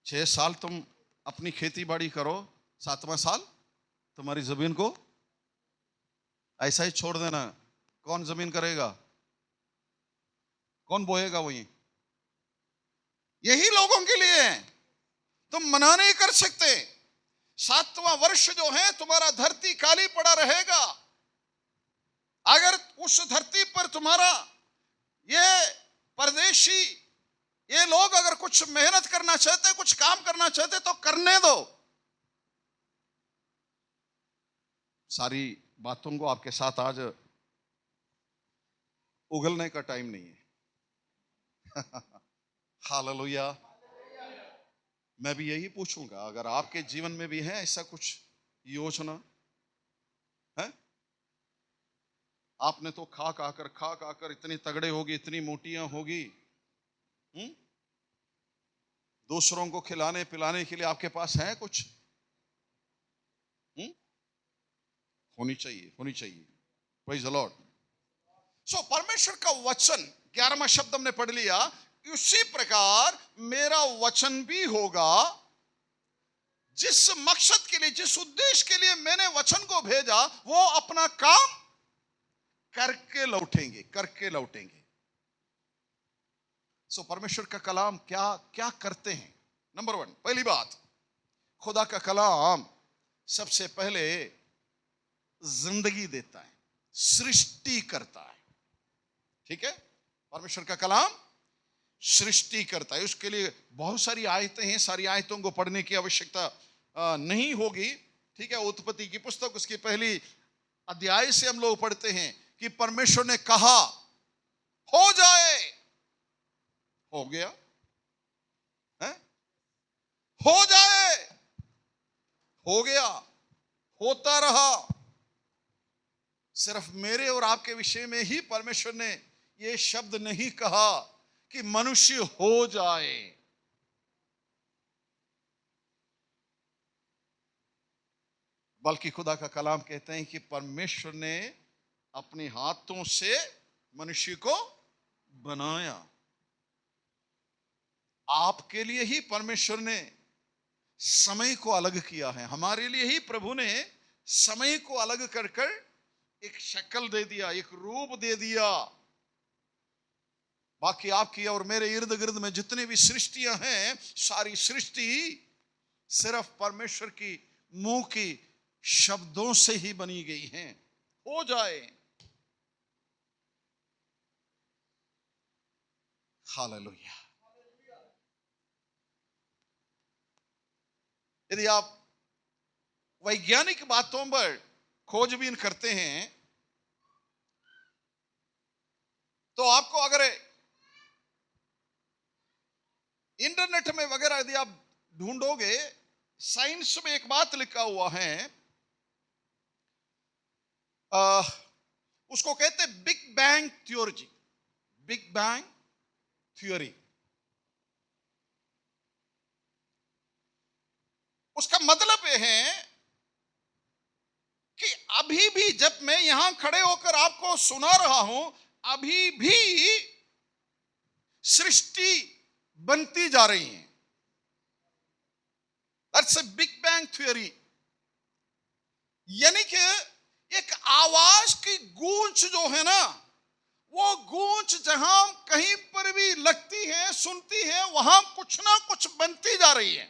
6 साल तुम अपनी खेती बाड़ी करो, 7वां साल तुम्हारी जमीन को ऐसा ही छोड़ देना। कौन जमीन करेगा, कौन बोएगा? वही यही लोगों के लिए है, तुम मना नहीं कर सकते। 7वां वर्ष जो है तुम्हारा धरती खाली पड़ा रहेगा। अगर उस धरती पर तुम्हारा ये परदेशी, ये लोग अगर कुछ मेहनत करना चाहते, कुछ काम करना चाहते तो करने दो। सारी बातों को आपके साथ आज उगलने का टाइम नहीं है। हालेलुया। मैं भी यही पूछूंगा, अगर आपके जीवन में भी है ऐसा कुछ योजना है, आपने तो खा खाकर इतनी तगड़े होगी, इतनी मोटियां होगी, दूसरों को खिलाने पिलाने के लिए आपके पास है कुछ? होनी चाहिए, होनी चाहिए। Praise the Lord. सो परमेश्वर का वचन 11वां शब्द हमने पढ़ लिया, उसी प्रकार मेरा वचन भी होगा। जिस मकसद के लिए, जिस उद्देश्य के लिए मैंने वचन को भेजा, वो अपना काम करके लौटेंगे, करके लौटेंगे। सो परमेश्वर का कलाम क्या क्या करते हैं? नंबर 1, पहली बात, खुदा का कलाम सबसे पहले जिंदगी देता है, सृष्टि करता है। ठीक है, परमेश्वर का कलाम सृष्टि करता है। उसके लिए बहुत सारी आयतें हैं, सारी आयतों को पढ़ने की आवश्यकता नहीं होगी। ठीक है, उत्पत्ति की पुस्तक उसकी पहली अध्याय से हम लोग पढ़ते हैं कि परमेश्वर ने कहा हो जाए, हो गया है? हो जाए, हो गया, होता रहा। सिर्फ मेरे और आपके विषय में ही परमेश्वर ने यह शब्द नहीं कहा कि मनुष्य हो जाए, बल्कि खुदा का कलाम कहते हैं कि परमेश्वर ने अपने हाथों से मनुष्य को बनाया। आपके लिए ही परमेश्वर ने समय को अलग किया है, हमारे लिए ही प्रभु ने समय को अलग कर कर एक शक्ल दे दिया, एक रूप दे दिया। बाकी आपकी और मेरे इर्द गिर्द में जितनी भी सृष्टियां हैं, सारी सृष्टि सिर्फ परमेश्वर की मुंह की शब्दों से ही बनी गई हैं। हो जाए। हालेलुया। यदि आप वैज्ञानिक बातों पर खोजबीन करते हैं तो आपको अगर इंटरनेट में वगैरह यदि आप ढूंढोगे, साइंस में एक बात लिखा हुआ है, उसको कहते हैं big bang theory. Big bang theory, उसका मतलब यह है कि अभी भी जब मैं यहां खड़े होकर आपको सुना रहा हूं, अभी भी सृष्टि बनती जा रही है। That's a big bang theory. यानी कि एक आवाज की गूंज जो है ना, वो गूंज जहां कहीं पर भी लगती है, सुनती है, वहां कुछ ना कुछ बनती जा रही है।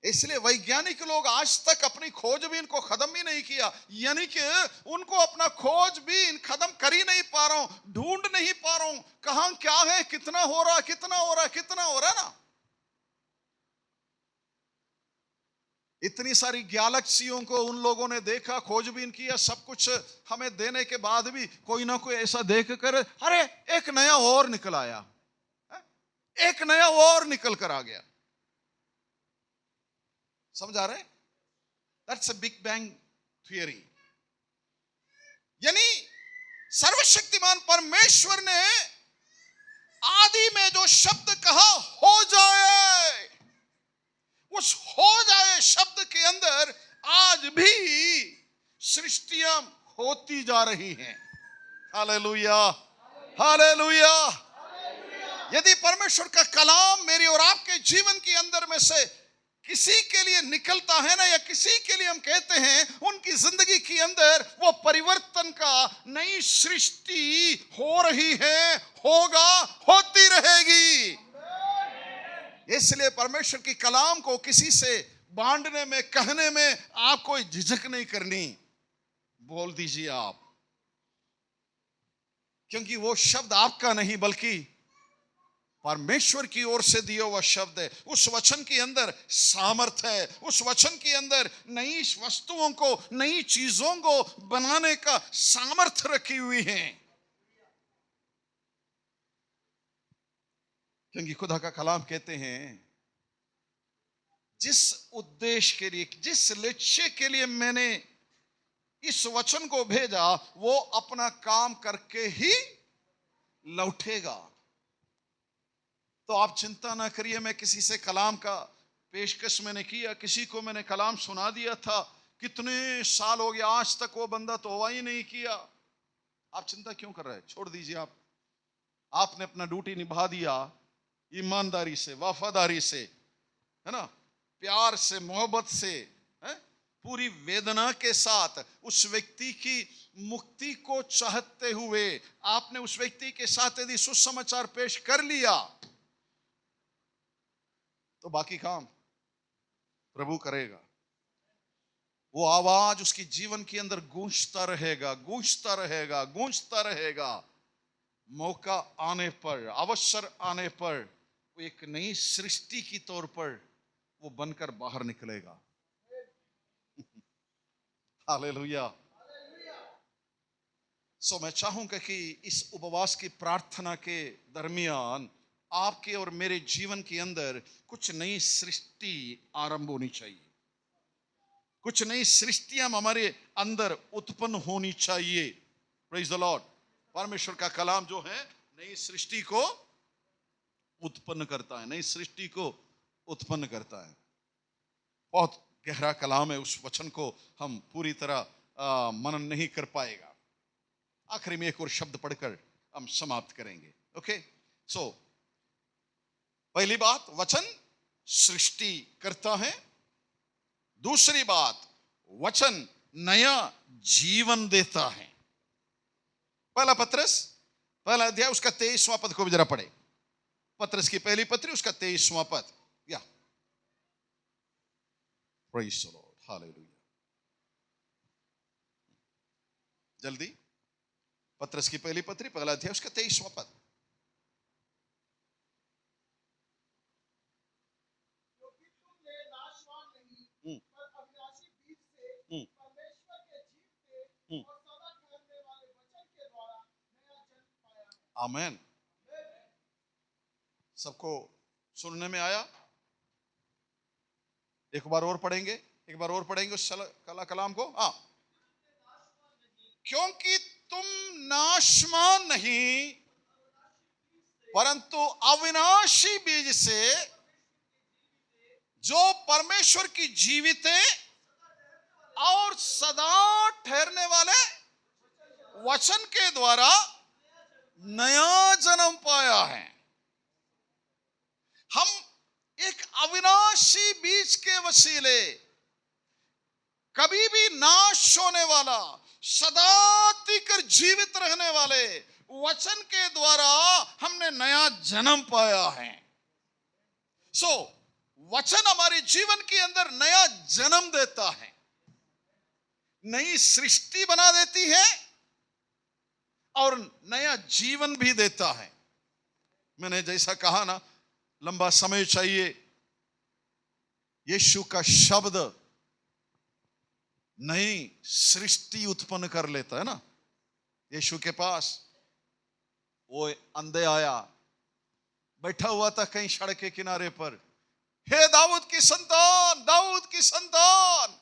इसलिए वैज्ञानिक लोग आज तक अपनी खोजबीन को खत्म भी नहीं किया, यानी कि उनको अपना खोजबीन खत्म कर ही नहीं पा रहा हूं, ढूंढ नहीं पा रहा हूं कहां क्या है, कितना हो रहा, कितना हो रहा, कितना हो रहा ना। इतनी सारी गैलेक्सियों को उन लोगों ने देखा, खोजबीन किया, सब कुछ हमें देने के बाद भी कोई ना कोई ऐसा देख कर अरे एक नया और निकल आया, एक नया और निकल कर आ गया। समझ आ रहे? That's a big bang theory. यानी सर्वशक्तिमान परमेश्वर ने आदि में जो शब्द कहा हो जाए, उस हो जाए शब्द के अंदर आज भी सृष्टियां होती जा रही हैं। Hallelujah, hallelujah. यदि परमेश्वर का कलाम मेरी और आपके जीवन के अंदर में से किसी के लिए निकलता है ना, या किसी के लिए हम कहते हैं उनकी जिंदगी के अंदर वो परिवर्तन का नई सृष्टि हो रही है, होगा, होती रहेगी। इसलिए परमेश्वर की कलाम को किसी से बांटने में, कहने में आप कोई झिझक नहीं करनी, बोल दीजिए आप, क्योंकि वो शब्द आपका नहीं बल्कि परमेश्वर की ओर से दिया हुआ शब्द है। उस वचन के अंदर सामर्थ्य है, उस वचन के अंदर नई वस्तुओं को, नई चीजों को बनाने का सामर्थ्य रखी हुई है। क्योंकि खुदा का कलाम कहते हैं जिस उद्देश्य के लिए, जिस लक्ष्य के लिए मैंने इस वचन को भेजा, वो अपना काम करके ही लौटेगा। तो आप चिंता ना करिए। मैं किसी से कलाम का पेशकश मैंने किया, किसी को मैंने कलाम सुना दिया था, कितने साल हो गया, आज तक वो बंदा तौबा ही नहीं किया। आप चिंता क्यों कर रहे हैं? छोड़ दीजिए। आपने अपना ड्यूटी निभा दिया ईमानदारी से, वफादारी से, है ना, प्यार से, मोहब्बत से, है? पूरी वेदना के साथ उस व्यक्ति की मुक्ति को चाहते हुए आपने उस व्यक्ति के साथ यदि सुसमाचार पेश कर लिया, तो बाकी काम प्रभु करेगा। वो आवाज उसकी जीवन के अंदर गूंजता रहेगा, गूंजता रहेगा, गूंजता रहेगा। मौका आने पर, अवसर आने पर वो एक नई सृष्टि की तौर पर वो बनकर बाहर निकलेगा। हालेलुया। सो मैं चाहूंगा कि इस उपवास की प्रार्थना के दरमियान आपके और मेरे जीवन के अंदर कुछ नई सृष्टि आरंभ होनी चाहिए, कुछ नई सृष्टियां हमारे अंदर उत्पन्न होनी चाहिए। Praise the Lord. परमेश्वर का कलाम जो है नई सृष्टि को उत्पन्न करता है, नई सृष्टि को उत्पन्न करता है। बहुत गहरा कलाम है, उस वचन को हम पूरी तरह मनन नहीं कर पाएगा। आखिरी में एक और शब्द पढ़कर हम समाप्त करेंगे। ओके, सो पहली बात, वचन सृष्टि करता है। दूसरी बात, वचन नया जीवन देता है। पहला पत्रस पहला अध्याय उसका 23वां पद को भी जरा पढ़े। पत्रस की पहली पत्री उसका 23वां पद। या प्रेज़ द लॉर्ड, हालेलुया। जल्दी, पत्रस की पहली पत्री पहला अध्याय उसका 23वां पद। आमेन। सबको सुनने में आया? एक बार और पढ़ेंगे, एक बार और पढ़ेंगे उस कलाम को। हाँ, क्योंकि तुम नाशवान नहीं परंतु अविनाशी बीज से जो परमेश्वर की जीवित और सदा ठहरने वाले वचन के द्वारा नया जन्म पाया है। हम एक अविनाशी बीज के वसीले कभी भी नाश होने वाला, सदा टिकर जीवित रहने वाले वचन के द्वारा हमने नया जन्म पाया है। सो वचन हमारे जीवन के अंदर नया जन्म देता है, नई सृष्टि बना देती है और नया जीवन भी देता है। मैंने जैसा कहा ना, लंबा समय चाहिए। यीशु का शब्द नई सृष्टि उत्पन्न कर लेता है ना। यीशु के पास वो अंधे आया, बैठा हुआ था कहीं सड़क के किनारे पर। हे दाऊद की संतान, दाऊद की संतान,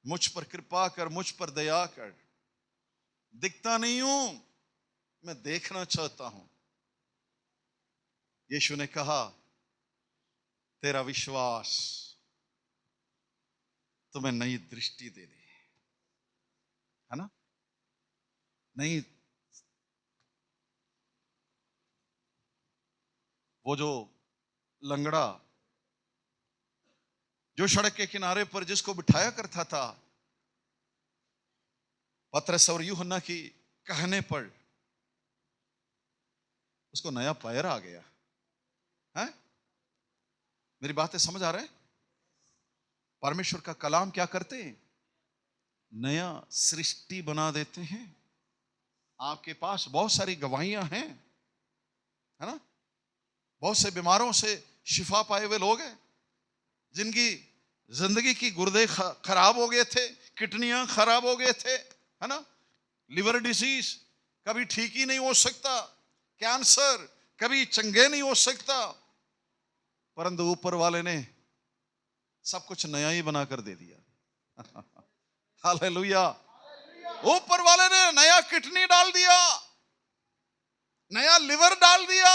मुझ पर कृपा कर, मुझ पर दया कर। दिखता नहीं हूं, मैं देखना चाहता हूं। यीशु ने कहा, तेरा विश्वास तुम्हें नई दृष्टि दे दे, है ना। नहीं, वो जो लंगड़ा जो सड़क के किनारे पर जिसको बिठाया करता था, पतरस और यूहन्ना की कहने पर उसको नया पैर आ गया है। मेरी बातें समझ आ रहे हैं? परमेश्वर का कलाम क्या करते हैं? नया सृष्टि बना देते हैं। आपके पास बहुत सारी गवाहियां हैं, है ना। बहुत से बीमारों से शिफा पाए हुए लोग हैं, जिनकी जिंदगी की गुर्दे खराब हो गए थे, किडनियां खराब हो गए थे, है ना। लिवर डिसीज कभी ठीक ही नहीं हो सकता, कैंसर कभी चंगे नहीं हो सकता, परंतु ऊपर वाले ने सब कुछ नया ही बनाकर दे दिया। हालेलुया। ऊपर वाले ने नया किडनी डाल दिया, नया लिवर डाल दिया।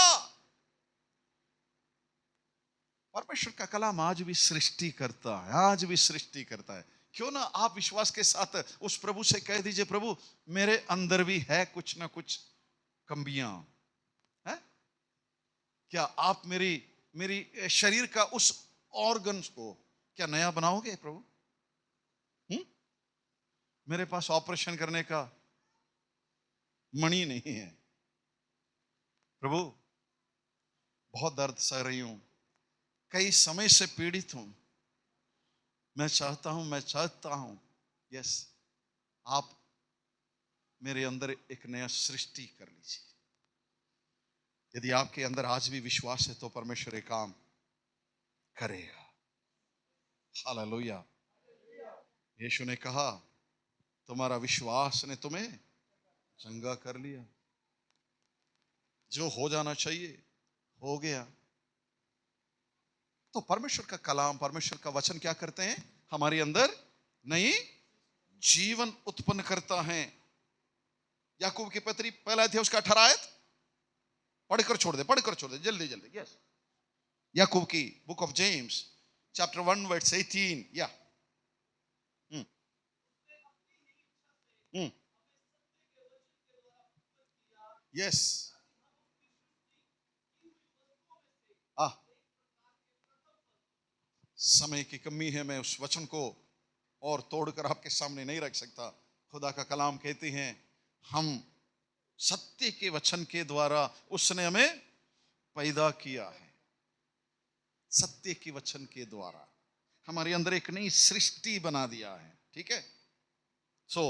परमेश्वर का कलाम आज भी सृष्टि करता है, आज भी सृष्टि करता है। क्यों ना आप विश्वास के साथ उस प्रभु से कह दीजिए, प्रभु मेरे अंदर भी है कुछ ना कुछ कमियां, है क्या आप मेरी शरीर का उस ऑर्गन्स को क्या नया बनाओगे प्रभु? मेरे पास ऑपरेशन करने का मणि नहीं है प्रभु, बहुत दर्द सह रही हूं, कई समय से पीड़ित हूं, मैं चाहता हूं यस आप मेरे अंदर एक नया सृष्टि कर लीजिए। यदि आपके अंदर आज भी विश्वास है तो परमेश्वर एक काम करेगा। हालेलुया। यीशु ने कहा, तुम्हारा विश्वास ने तुम्हें चंगा कर लिया। जो हो जाना चाहिए हो गया। तो परमेश्वर का कलाम, परमेश्वर का वचन क्या करते हैं? हमारे अंदर नई जीवन उत्पन्न करता है। याकूब की पत्री पहला अध्याय उसका 18 आयत पढ़कर छोड़ दे जल्दी जल्दी। यस, याकूब की book of James chapter 1 verse 18। या यस, समय की कमी है, मैं उस वचन को और तोड़कर आपके सामने नहीं रख सकता। खुदा का कलाम कहते हैं हम सत्य के वचन के द्वारा उसने हमें पैदा किया है। सत्य के वचन के द्वारा हमारे अंदर एक नई सृष्टि बना दिया है। ठीक है। सो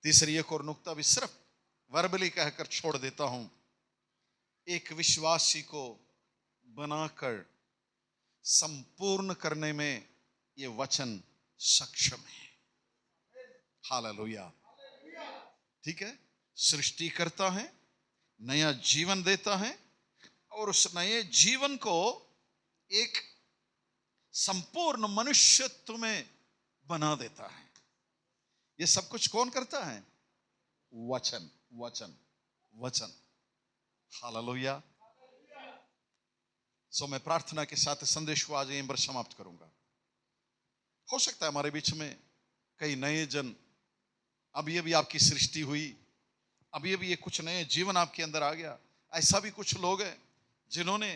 तीसरी एक और नुक्ता भी सिर्फ वर्बली कहकर छोड़ देता हूं। एक विश्वासी को बनाकर संपूर्ण करने में ये वचन सक्षम है। हालेलुया। ठीक है। सृष्टि करता है, नया जीवन देता है और उस नए जीवन को एक संपूर्ण मनुष्यत्व में बना देता है। ये सब कुछ कौन करता है? वचन वचन वचन। हालेलुया। सो मैं प्रार्थना के साथ संदेश को आज यहीं पर समाप्त करूंगा। हो सकता है हमारे बीच में कई नए जन, अभी अभी आपकी सृष्टि हुई, अभी अभी ये कुछ नए जीवन आपके अंदर आ गया। ऐसा भी कुछ लोग हैं जिन्होंने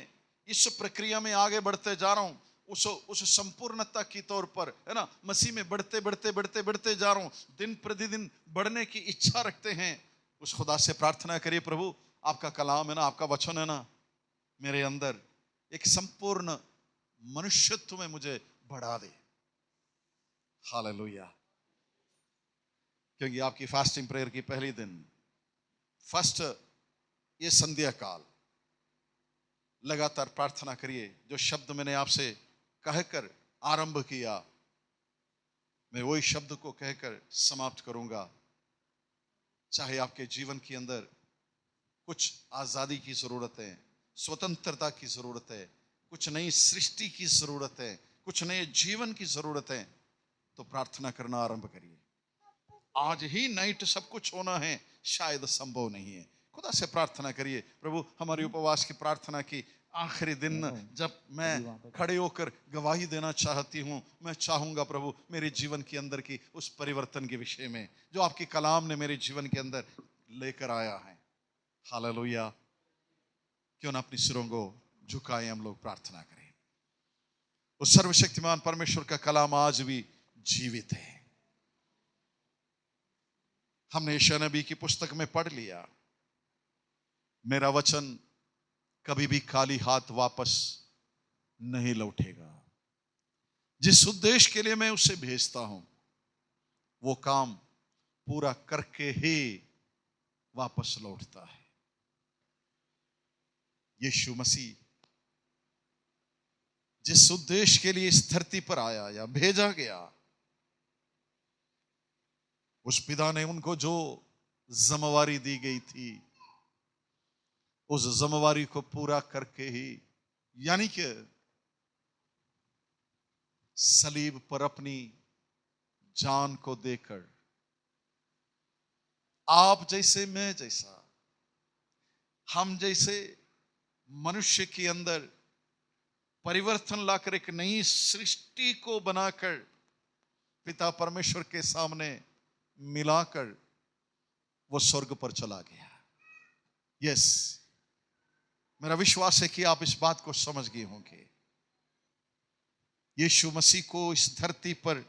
इस प्रक्रिया में आगे बढ़ते जा रहा हूं, उस संपूर्णता की तौर पर, है ना, मसीह में बढ़ते बढ़ते बढ़ते बढ़ते जा रहा हूं, दिन प्रतिदिन बढ़ने की इच्छा रखते हैं। उस खुदा से प्रार्थना करिए, प्रभु आपका कलाम है ना, आपका वचन है ना, मेरे अंदर एक संपूर्ण मनुष्यत्व में मुझे बढ़ा दे। हालेलुया। क्योंकि आपकी फास्टिंग प्रेयर की पहली दिन, फर्स्ट ये संध्या काल, लगातार प्रार्थना करिए। जो शब्द मैंने आपसे कहकर आरंभ किया, मैं वही शब्द को कहकर समाप्त करूंगा। चाहे आपके जीवन के अंदर कुछ आजादी की जरूरत है, स्वतंत्रता की जरूरत है, कुछ नई सृष्टि की जरूरत है, कुछ नए जीवन की जरूरत है, तो प्रार्थना करना आरंभ करिए। आज ही नाइट सब कुछ होना है शायद संभव नहीं है। खुदा से प्रार्थना करिए, प्रभु हमारी उपवास की प्रार्थना की आखिरी दिन जब मैं खड़े होकर गवाही देना चाहती हूँ, मैं चाहूंगा प्रभु मेरे जीवन के अंदर की उस परिवर्तन के विषय में जो आपके कलाम ने मेरे जीवन के अंदर लेकर आया है। हालेलुया। क्यों ना अपनी सिरों को झुकाएं, हम लोग प्रार्थना करें। उस सर्वशक्तिमान परमेश्वर का कलाम आज भी जीवित है। हमने यशायाह नबी की पुस्तक में पढ़ लिया, मेरा वचन कभी भी खाली हाथ वापस नहीं लौटेगा। जिस उद्देश्य के लिए मैं उसे भेजता हूं वो काम पूरा करके ही वापस लौटता है। यीशु मसीह जिस उद्देश्य के लिए इस धरती पर आया या भेजा गया, उस पिता ने उनको जो जिम्मेवारी दी गई थी उस जिम्मेवारी को पूरा करके ही, यानी कि सलीब पर अपनी जान को देकर आप जैसे, मैं जैसा, हम जैसे मनुष्य के अंदर परिवर्तन लाकर एक नई सृष्टि को बनाकर पिता परमेश्वर के सामने मिलाकर वो स्वर्ग पर चला गया। यस, मेरा विश्वास है कि आप इस बात को समझ गए होंगे। यीशु मसीह को इस धरती पर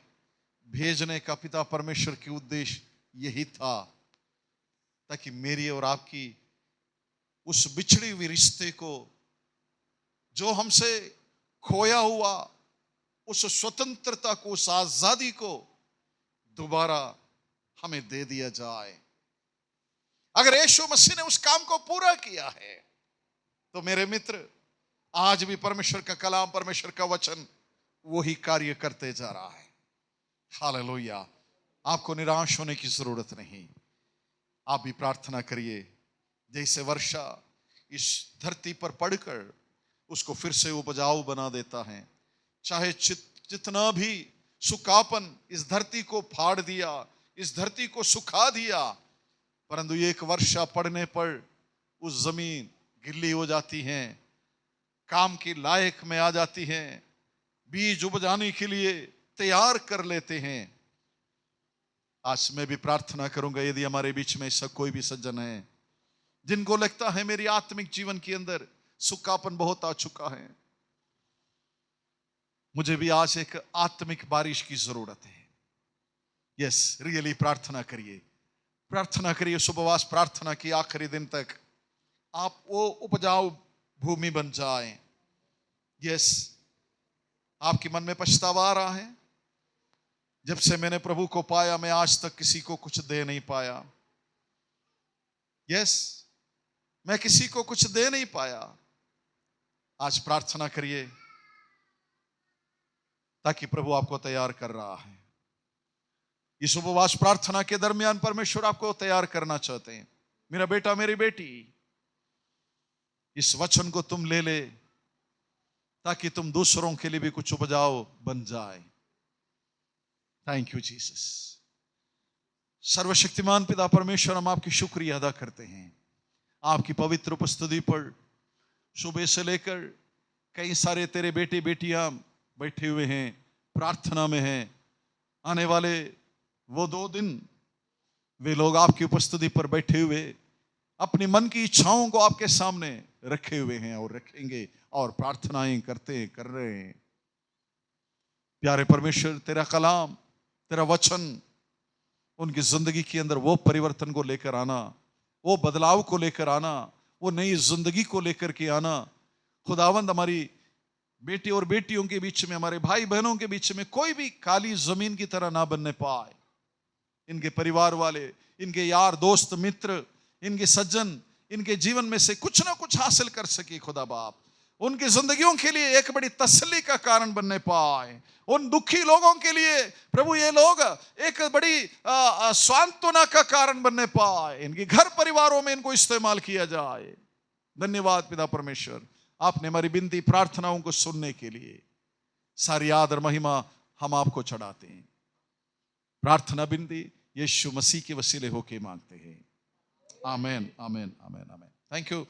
भेजने का पिता परमेश्वर की उद्देश्य यही था, ताकि मेरी और आपकी उस बिछड़ी हुई रिश्ते को, जो हमसे खोया हुआ उस स्वतंत्रता को, उस आजादी को दोबारा हमें दे दिया जाए। अगर यीशु मसीह ने उस काम को पूरा किया है तो मेरे मित्र, आज भी परमेश्वर का कलाम, परमेश्वर का वचन वही कार्य करते जा रहा है। हालेलुया। आपको निराश होने की जरूरत नहीं। आप भी प्रार्थना करिए, जैसे वर्षा इस धरती पर पड़कर उसको फिर से उपजाऊ बना देता है। चाहे जितना भी सुखापन इस धरती को फाड़ दिया, इस धरती को सुखा दिया, परंतु एक वर्षा पड़ने पर उस जमीन गिल्ली हो जाती है, काम की लायक में आ जाती है, बीज उपजाने के लिए तैयार कर लेते हैं। आज मैं भी प्रार्थना करूंगा, यदि हमारे बीच में ऐसा कोई भी सज्जन है जिनको लगता है मेरी आत्मिक जीवन के अंदर सुखापन बहुत आ चुका है, मुझे भी आज एक आत्मिक बारिश की जरूरत है। यस, रियली प्रार्थना करिए, प्रार्थना करिए। उपवास प्रार्थना की आखिरी दिन तक आप वो उपजाऊ भूमि बन जाएं। यस, आपके मन में पछतावा आ रहा है, जब से मैंने प्रभु को पाया मैं आज तक किसी को कुछ दे नहीं पाया। यस, मैं किसी को कुछ दे नहीं पाया। आज प्रार्थना करिए, ताकि प्रभु आपको तैयार कर रहा है। इस उपवास प्रार्थना के दरमियान परमेश्वर आपको तैयार करना चाहते हैं। मेरा बेटा, मेरी बेटी, इस वचन को तुम ले ले, ताकि तुम दूसरों के लिए भी कुछ उपजाओ बन जाए। Thank you Jesus. सर्वशक्तिमान पिता परमेश्वर, हम आपकी शुक्रिया अदा करते हैं आपकी पवित्र उपस्थिति पर। सुबह से लेकर कई सारे तेरे बेटे बेटियां बैठे हुए हैं, प्रार्थना में हैं। आने वाले वो 2 दिन वे लोग आपकी उपस्थिति पर बैठे हुए अपनी मन की इच्छाओं को आपके सामने रखे हुए हैं और रखेंगे और प्रार्थनाएं कर रहे हैं। प्यारे परमेश्वर, तेरा कलाम, तेरा वचन उनकी जिंदगी के अंदर वो परिवर्तन को लेकर आना, वो बदलाव को लेकर आना, वो नई जिंदगी को लेकर के आना। खुदावंद, हमारी बेटी और बेटियों के बीच में, हमारे भाई बहनों के बीच में कोई भी काली जमीन की तरह ना बनने पाए। इनके परिवार वाले, इनके यार दोस्त मित्र, इनके सज्जन इनके जीवन में से कुछ ना कुछ हासिल कर सके। खुदा बाप, उनकी जिंदगियों के लिए एक बड़ी तसल्ली का कारण बनने पाए। उन दुखी लोगों के लिए प्रभु ये लोग एक बड़ी सांत्वना का कारण बनने पाए। इनके घर परिवारों में इनको इस्तेमाल किया जाए। धन्यवाद पिता परमेश्वर, आपने हमारी विनती प्रार्थनाओं को सुनने के लिए सारी आदर महिमा हम आपको चढ़ाते हैं। प्रार्थना विनती यीशु मसीह के वसीले होके मांगते हैं। आमीन, आमीन, आमीन, आमीन। Thank you.